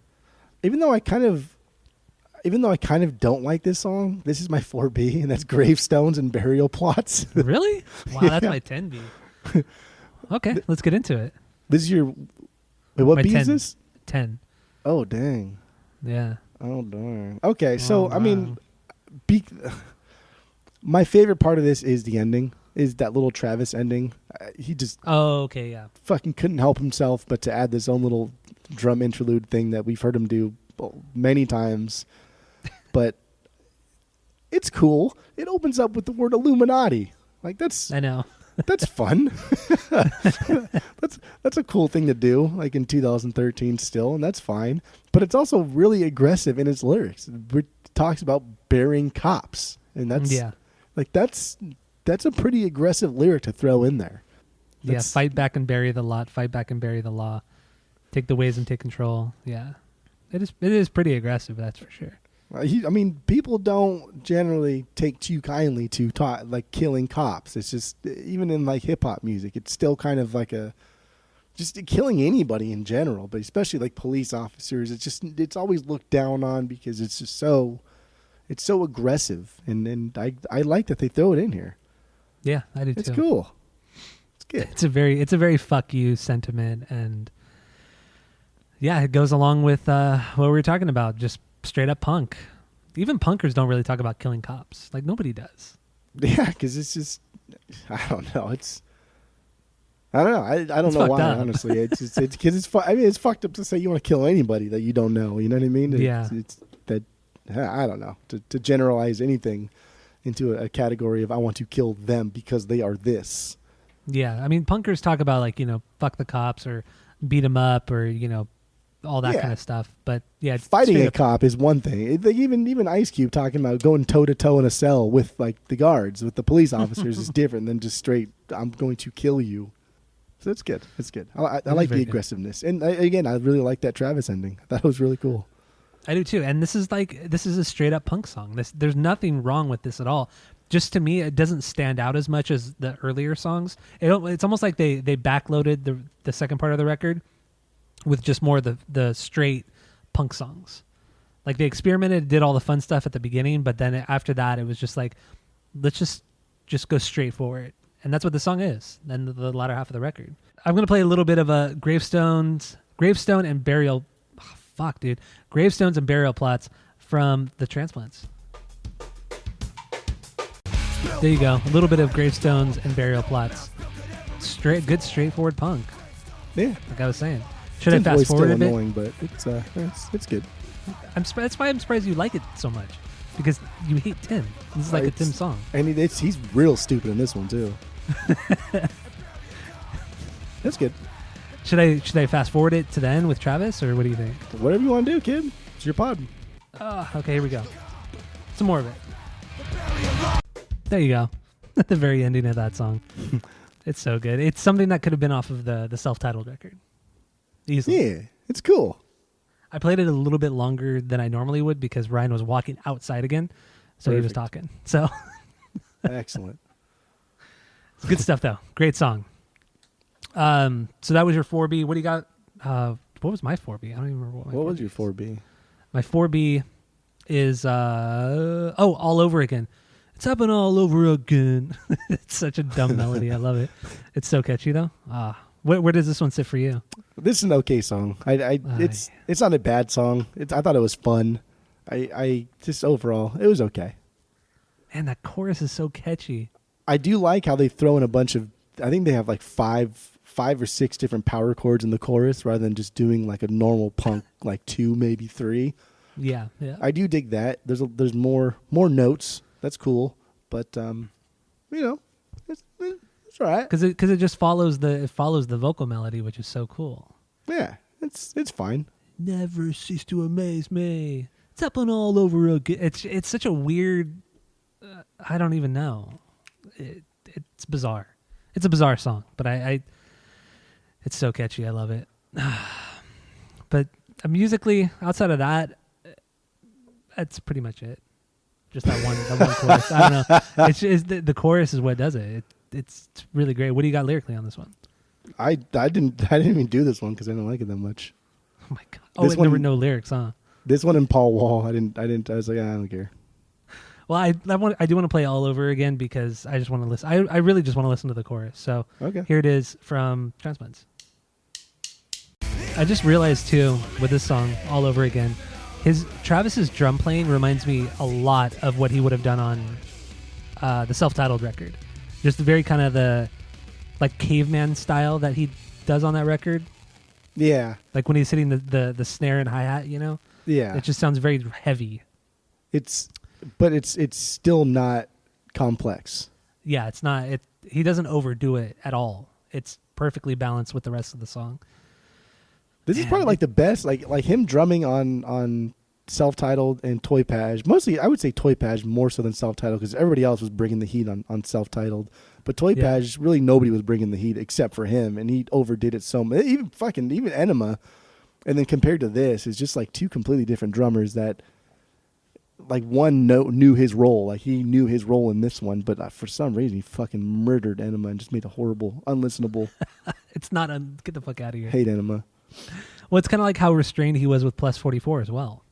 Even though I kind of don't like this song, this is my 4B, and that's Gravestones and Burial Plots. Really? Wow, that's my 10B. Okay, let's get into it. This is your... Wait, what My B 10. is this? 10. Oh, dang. Yeah. Oh, darn. Okay, so, wow. I mean, my favorite part of this is the ending, is that little Travis ending. He just Oh, okay, yeah. fucking couldn't help himself but to add this own little drum interlude thing that we've heard him do many times. But it's cool. It opens up with the word Illuminati. Like, that's... I know. That's fun. That's a cool thing to do, like in 2013 still, and that's fine. But it's also really aggressive in its lyrics. It talks about burying cops, and that's a pretty aggressive lyric to throw in there. Fight back and bury the lot. Fight back and bury the law. Take the ways and take control. Yeah, it is pretty aggressive. That's for sure. People don't generally take too kindly to killing cops. It's just, even in like hip hop music, it's still kind of like just killing anybody in general, but especially like police officers. It's always looked down on because it's just so aggressive, and I like that they throw it in here. Yeah, I do too. It's cool. It's good. It's a very fuck you sentiment, and yeah, it goes along with what we were talking about, just straight up punk. Even punkers don't really talk about killing cops. Like, nobody does. Yeah, because it's just, I don't know. I don't know. I don't know why, honestly. It's because it's fucked up to say you want to kill anybody that you don't know. You know what I mean? It's that, I don't know. To generalize anything into a category of I want to kill them because they are this. Yeah, I mean, punkers talk about, like, fuck the cops or beat them up or, all that Yeah. kind of stuff. But yeah, Fighting straight a up- cop is one thing. Even Ice Cube talking about going toe to toe in a cell with like the guards, with the police officers, is different than just straight. I'm going to kill you. So it's good. It's good. I like very the good. aggressiveness, and again, I really like that Travis ending. That was really cool. I do too. And this is a straight up punk song. There's nothing wrong with this at all. Just to me, it doesn't stand out as much as the earlier songs. It's almost like they backloaded the second part of the record with just more of the straight punk songs. Like they experimented, did all the fun stuff at the beginning, but then after that, it was just like, let's just go straight for it. And that's what the song is. Then the latter half of the record. I'm gonna play a little bit of a Gravestone and Burial. Oh, fuck, dude. Gravestones and Burial Plots from the Transplants. There you go. A little bit of Gravestones and Burial Plots. Good straightforward punk. Yeah, Like I was saying. Should I Tim's fast voice forward still a bit? annoying, but it's good. That's why I'm surprised you like it so much, because you hate Tim. This is like a It's- Tim song. And he's real stupid in this one too. That's good. Should I fast forward it to the end with Travis, or what do you think? Whatever you want to do, kid. It's your pod. Okay, here we go. Some more of it. There you go. At the very ending of that song. It's so good. It's something that could have been off of the self-titled record. Easily. Yeah, it's cool. I played it a little bit longer than I normally would because Ryan was walking outside again, so he was Perfect. talking. So Excellent. it's good stuff, though. Great song. So that was your 4B. What do you got? What was my 4B? I don't even remember what my What was 4B your is. 4B? My 4B is All Over Again. It's happening all over again. It's such a dumb melody. I love it. It's so catchy though. Where does this one sit for you? This is an okay song. It's not a bad song. I thought it was fun. I just overall it was okay. Man, that chorus is so catchy. I do like how they throw in a bunch of. I think they have like five or six different power chords in the chorus rather than just doing like a normal punk like 2 maybe 3. Yeah. I do dig that. There's more notes. That's cool. But it's all right. Because it just follows the vocal melody, which is so cool. Yeah, it's fine. Never cease to amaze me. It's happening all over again. It's such a weird. I don't even know. It's bizarre. It's a bizarre song, but it's so catchy. I love it. But musically, outside of that, that's pretty much it. Just that one chorus. I don't know. It's just the chorus is what does it. It's really great. What do you got lyrically on this one? I didn't even do this one because I didn't like it that much. Oh my god! Oh, This there were one- no lyrics, huh? This one and Paul Wall, I didn't. I was like, I don't care. Well, I do want to play All Over Again because I just want to listen. I really just want to listen to the chorus. So Okay. here it is from Transplants. I just realized too with this song All Over Again, Travis's drum playing reminds me a lot of what he would have done on the self-titled record. Just the very kind of the like caveman style that he does on that record. Yeah. Like when he's hitting the snare and hi-hat, you know? Yeah. It just sounds very heavy. But it's still not complex. Yeah, it's not. He doesn't overdo it at all. It's perfectly balanced with the rest of the song. This is probably like the best, like him drumming on self-titled and Toy Page. Mostly, I would say Toy Page more so than self-titled because everybody else was bringing the heat on self-titled. But Toy Yeah. Page, really nobody was bringing the heat except for him, and he overdid it so much. Even Enema, and then compared to this, is just like two completely different drummers that, like one knew his role, like he knew his role in this one, but for some reason he fucking murdered Enema and just made a horrible, unlistenable. It's not get the fuck out of here. Hate Enema. Well, it's kind of like how restrained he was with Plus 44 as well.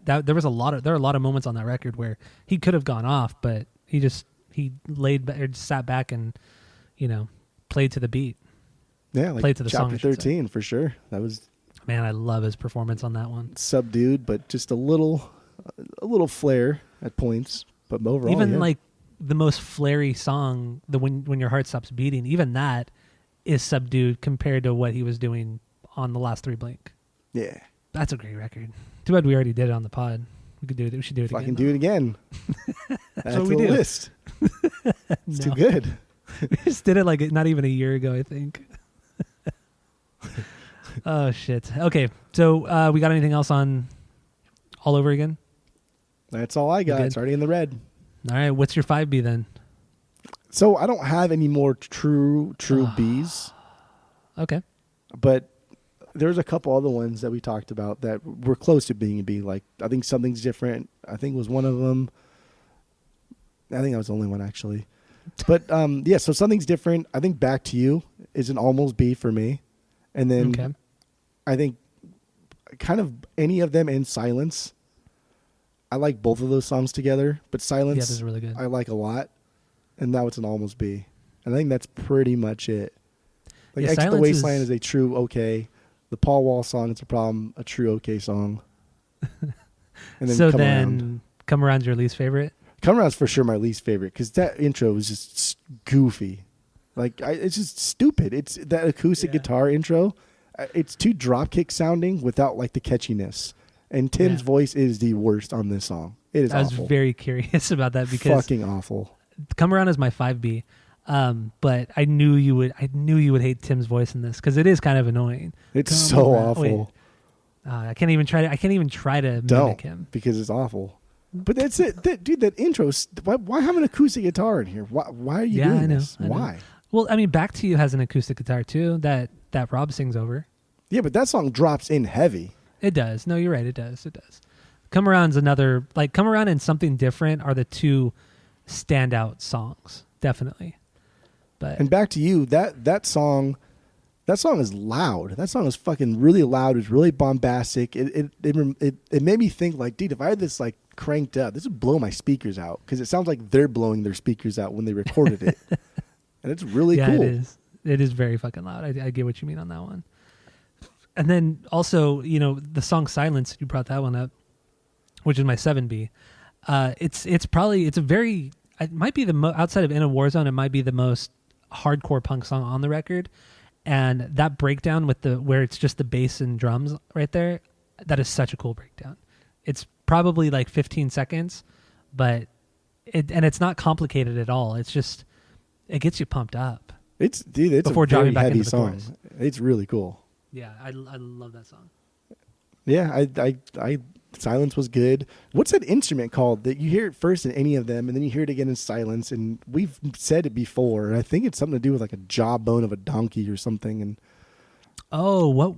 There are a lot of moments on that record where he could have gone off, but he sat back and, played to the beat. Yeah, like Played to the song, chapter I should say. 13 for sure. That was Man, I love his performance on that one. subdued, but just a little flair at points. But overall, Even yeah. like the most flary song, the when your heart stops beating, even that is subdued compared to what he was doing on the last 3 Blink. yeah, That's a great record. Too bad we already did it on the pod. We could do it. We should do it fucking again. do it again. That's what we the do. list. It's too No. good. We just did it like not even a year ago, I think. Oh shit. Okay, so we got anything else on All Over Again? That's all I got. good? It's already in the red. All right, what's your 5B then? So I don't have any more true Bs, Okay. but there's a couple other ones that we talked about that were close to being a B. Like I think Something's Different. I think was one of them. I think that was the only one actually. But yeah, so Something's Different. I think Back to You is an almost B for me, and then Okay. I think kind of any of them in Silence. I like both of those songs together, but Silence Yeah, this is really good. I like a lot, and now it's an almost B. And I think that's pretty much it. Like Yeah, Exit the Silence Wasteland is is a true okay. The Paul Wall song, It's a Problem, a true okay song. And then so Come then, Around. Come Around's your least favorite? Come Around's for sure my least favorite because that intro was just goofy. Like it's just stupid. It's that acoustic guitar intro. It's too dropkick sounding without like the catchiness. And Tim's voice is the worst on this song. It is I was awful. very curious about that because Fucking awful. Come Around is my 5B. But I knew you would hate Tim's voice in this because it is kind of annoying. It's Come so around. awful. Wait. I can't even try to mimic Don't him. because it's awful. But that's it, dude. That intro. Why have an acoustic guitar in here? Why are you doing I know, this? I know. Why? Well, I mean, Back to You has an acoustic guitar too that Rob sings over. Yeah, but that song drops in heavy. It does. No, you're right. It does. It does. Come Around's another, like Come Around and Something Different are the two standout songs, definitely. But And Back to You, that song is loud. That song is fucking really loud. It's really bombastic. It made me think like, dude, if I had this like cranked up, this would blow my speakers out because it sounds like they're blowing their speakers out when they recorded it, and it's really yeah, cool. it is. It is very fucking loud. I get what you mean on that one. And then also, the song Silence, you brought that one up, which is my 7B. It might be outside of In A Warzone, it might be the most hardcore punk song on the record. And that breakdown where it's just the bass and drums right there, that is such a cool breakdown. It's probably like 15 seconds, but it's not complicated at all. It's just, it gets you pumped up. It's Before a very dropping back heavy into the song. chorus. It's really cool. Yeah, I love that song. Yeah, I Silence was good. What's that instrument called that you hear it first in any of them and then you hear it again in Silence? And we've said it before. And I think it's something to do with like a jawbone of a donkey or something. And Oh, what?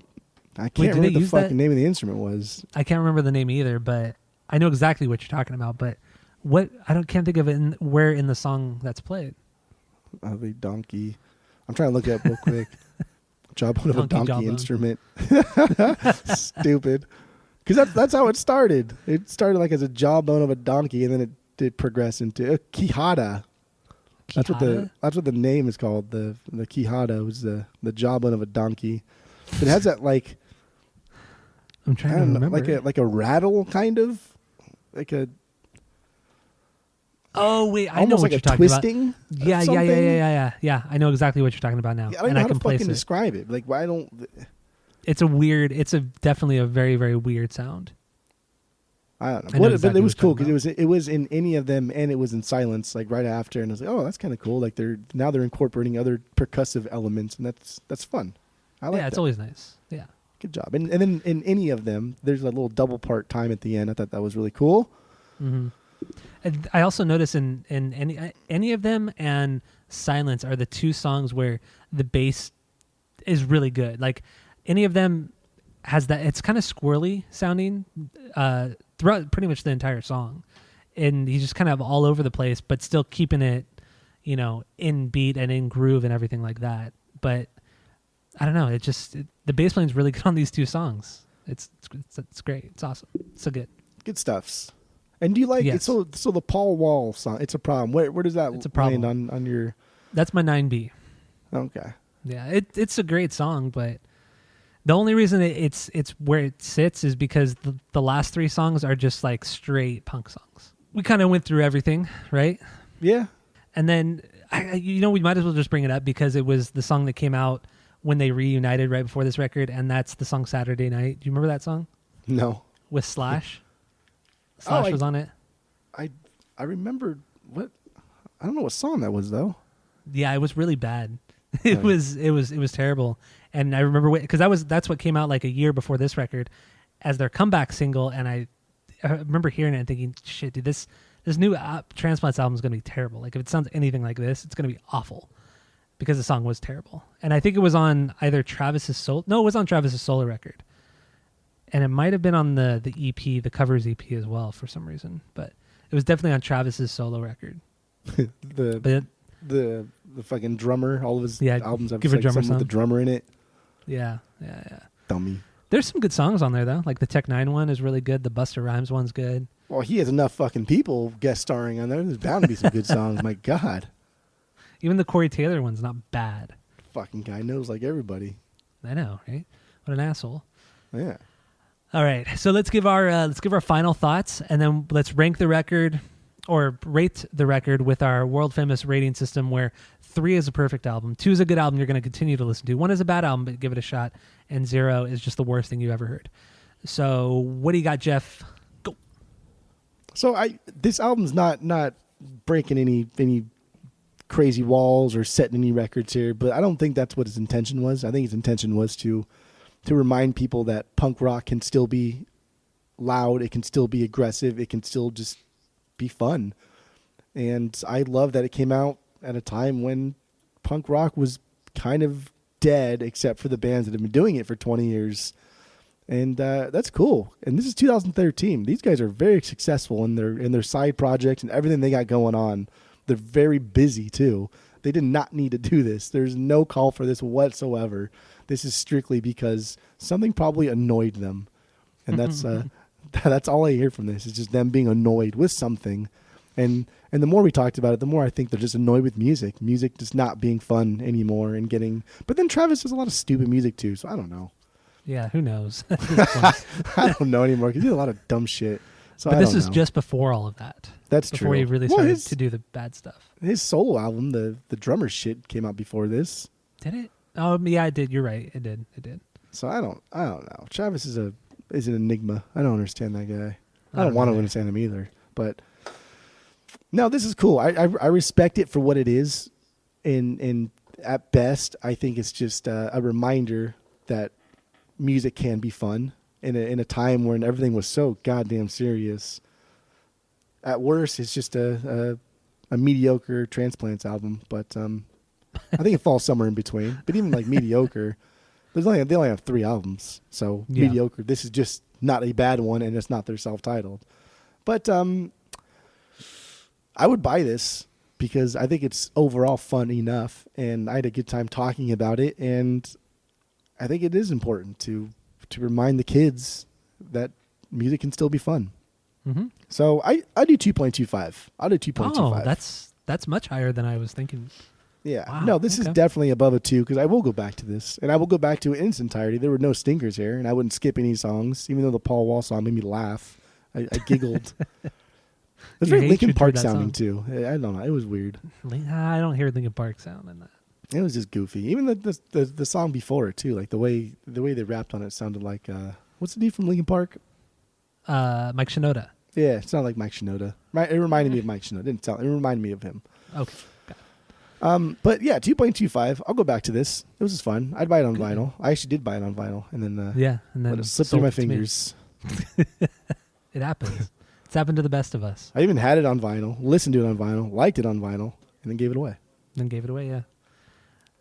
I can't Wait, did remember they what the use fucking that? name of the instrument was. I can't remember the name either, but I know exactly what you're talking about. But can't think of it where in the song that's played. The donkey. I'm trying to look it up real quick. Jawbone of a donkey jawbone. instrument. Stupid. Because that's how it started. It started like as a jawbone of a donkey, and then it did progress into a quijada. That's what the name is called. The quijada was the jawbone of a donkey. It has that like I'm trying to remember. like a rattle kind of like a Oh wait, I know almost what like you're a talking twisting. about. Yeah. something. I know exactly what you're talking about now, I don't and know I how can to fucking place it. describe it. Like why don't? It's definitely a very, very weird sound. I don't know. I know But exactly it was what cool you're because talking it was in any of them, and it was in Silence like right after, and I was like, oh, that's kind of cool. Like they're incorporating other percussive elements, and that's fun. I like Yeah, it's that. always nice. Yeah. Good job. And then in any of them, there's a little double part time at the end. I thought that was really cool. Mm-hmm. And I also notice in any of them and Silence are the two songs where the bass is really good. Like any of them has that. It's kind of squirrely sounding throughout pretty much the entire song, and he's just kind of all over the place, but still keeping it, in beat and in groove and everything like that. But I don't know. The bass playing is really good on these two songs. It's great. It's awesome. It's so good. Good stuffs. And do you like Yes. it? So the Paul Wall song, It's a Problem. Where does that It's a Problem. land on your? That's my 9B. Okay. Yeah, it's a great song, but the only reason it's where it sits is because the last three songs are just like straight punk songs. We kind of went through everything, right? Yeah. And then we might as well just bring it up because it was the song that came out when they reunited right before this record, and that's the song Saturday Night. Do you remember that song No. with Slash? Slash was on it. I remember what. I don't know what song that was though. Yeah, it was really bad. It Okay. was terrible. And I remember because that's what came out like a year before this record as their comeback single, and I remember hearing it and thinking, shit, dude, this new Transplants album is going to be terrible. Like if it sounds anything like this, it's going to be awful, because the song was terrible. And I think it was on either Travis's solo. No, it was on Travis's solo record, and it might have been on the EP, the covers EP as well for some reason. But it was definitely on Travis's solo record. the fucking drummer, all of his albums have give a drummer some with the drummer in it. Yeah. Dummy. There's some good songs on there though. Like the Tech Nine one is really good. The Busta Rhymes one's good. Well, he has enough fucking people guest starring on there. There's bound to be some good songs. My God. Even the Corey Taylor one's not bad. Fucking guy knows like everybody. I know, right? What an asshole. Yeah. All right, so let's give our final thoughts, and then let's rank the record, or rate the record with our world famous rating system, where 3 is a perfect album, 2 is a good album you're going to continue to listen to, 1 is a bad album but give it a shot, and 0 is just the worst thing you ever heard. So what do you got, Jeff? Go. So this album's not breaking any crazy walls or setting any records here, but I don't think that's what his intention was. I think his intention was to remind people that punk rock can still be loud, it can still be aggressive, it can still just be fun. And I love that it came out at a time when punk rock was kind of dead, except for the bands that have been doing it for 20 years. And that's cool. And this is 2013. These guys are very successful in their side projects and everything they got going on. They're very busy too. They did not need to do this. There's no call for this whatsoever. This is strictly because something probably annoyed them. And that's all I hear from this. Is just them being annoyed with something. And the more we talked about it, the more I think they're just annoyed with music. Music just not being fun anymore and getting... But then Travis does a lot of stupid music too, so I don't know. Yeah, who knows? I don't know anymore because he did a lot of dumb shit. So but this is just before all of that. That's before true. he really started to do the bad stuff. His solo album, the drummer shit, came out before this. Did it? Oh, yeah, it did. You're right. It did. So I don't know. Travis is an enigma. I don't understand that guy. I don't want to understand him either. But no, this is cool. I respect it for what it is. And at best, I think it's just a reminder that music can be fun in a time when everything was so goddamn serious. At worst, it's just a mediocre Transplants album, but I think it falls somewhere in between. But even like mediocre, they only have 3 albums, so mediocre. This is just not a bad one, and it's not their self-titled. But I would buy this because I think it's overall fun enough, and I had a good time talking about it, and I think it is important to remind the kids that music can still be fun. Mm-hmm. So I do 2.25. I'll do 2.25. Oh, that's much higher than I was thinking. Yeah. Wow, No, this is definitely above a 2 because I will go back to this, and I will go back to it in its entirety. There were no stinkers here, and I wouldn't skip any songs, even though the Paul Wall song made me laugh. I giggled. It was very Linkin Park sounding too. I don't know. It was weird. I don't hear Linkin Park sound in that. It was just goofy. Even the song before it too, like the way they rapped on it sounded like what's the dude from Linkin Park? Mike Shinoda. Yeah, it sounded like Mike Shinoda. It reminded me of Mike Shinoda. It reminded me of him. Okay. But yeah, 2.25. I'll go back to this. It was just fun. I'd buy it on vinyl. I actually did buy it on vinyl, and then and then let it slip through my fingers. It happens. It's happened to the best of us. I even had it on vinyl, listened to it on vinyl, liked it on vinyl, and then gave it away. Yeah.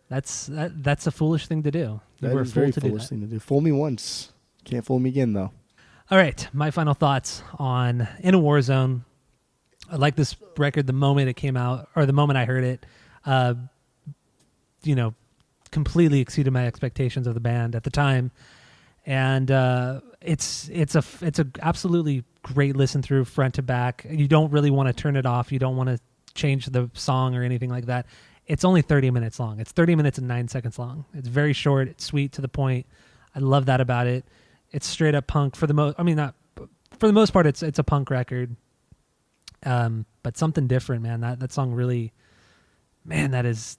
That's a foolish thing to do. That is a very foolish thing to do. Fool me once, can't fool me again though. All right, my final thoughts on In A Warzone. I like this record the moment it came out, or the moment I heard it. Completely exceeded my expectations of the band at the time, and it's a absolutely great listen through front to back. You don't really want to turn it off. You don't want to change the song or anything like that. It's only 30 minutes long. It's 30 minutes and 9 seconds long. It's very short. It's sweet, to the point. I love that about it. It's straight up punk for the most. I mean, not for the most part. It's a punk record, but something different, man. That song really, man. That is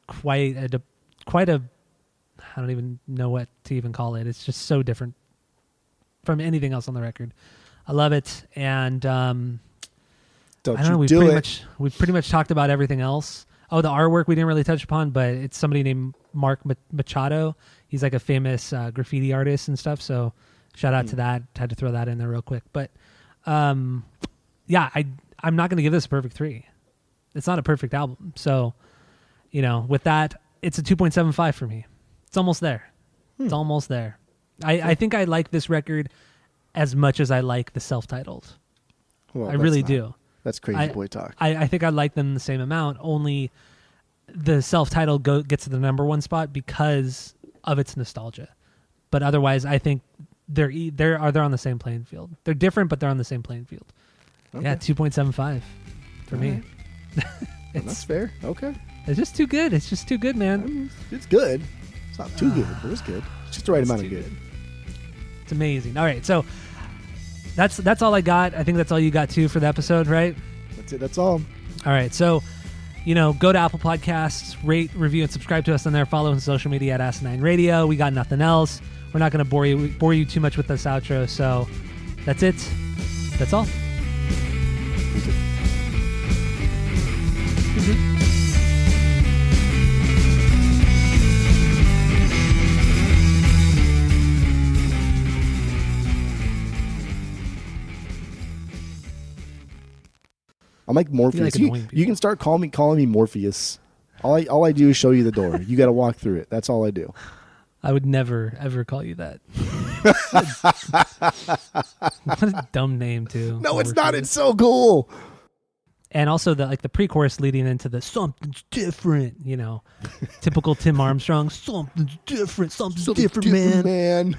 quite a. I don't even know what to even call it. It's just so different from anything else on the record. I love it, and I don't know. We've pretty much talked about everything else. Oh, the artwork we didn't really touch upon, but it's somebody named Mark Machado. He's like a famous graffiti artist and stuff. So shout out to that. Had to throw that in there real quick. But yeah, I'm not going to give this a perfect 3. It's not a perfect album. So, with that, it's a 2.75 for me. It's almost there. It's almost there. I think I like this record as much as I like the self-titled. Well, I really do. That's crazy boy talk. I think I like them the same amount. Only the self-titled gets to the number 1 spot because of its nostalgia. But otherwise, I think they're on the same playing field. They're different, but they're on the same playing field. Okay. Yeah, 2.75 for me. Right. Well, that's fair. Okay. It's just too good. It's just too good, man. I mean, it's good. It's not too good, but it's good. It's just the right amount of good. It's amazing. All right, so that's all I got. I think that's all you got too for the episode, right? That's it. That's all. All right, so go to Apple Podcasts, rate, review, and subscribe to us on there. Follow us on social media at Asinine Radio. We got nothing else. We're not going to bore you too much with this outro. So that's it. That's all. I'm like Morpheus. Like you can start calling me Morpheus. All I do is show you the door. You got to walk through it. That's all I do. I would never ever call you that. What a dumb name too. No, it's not. It's so cool. And also the pre-chorus leading into the something's different. Typical Tim Armstrong. Something's different. Something's different, man.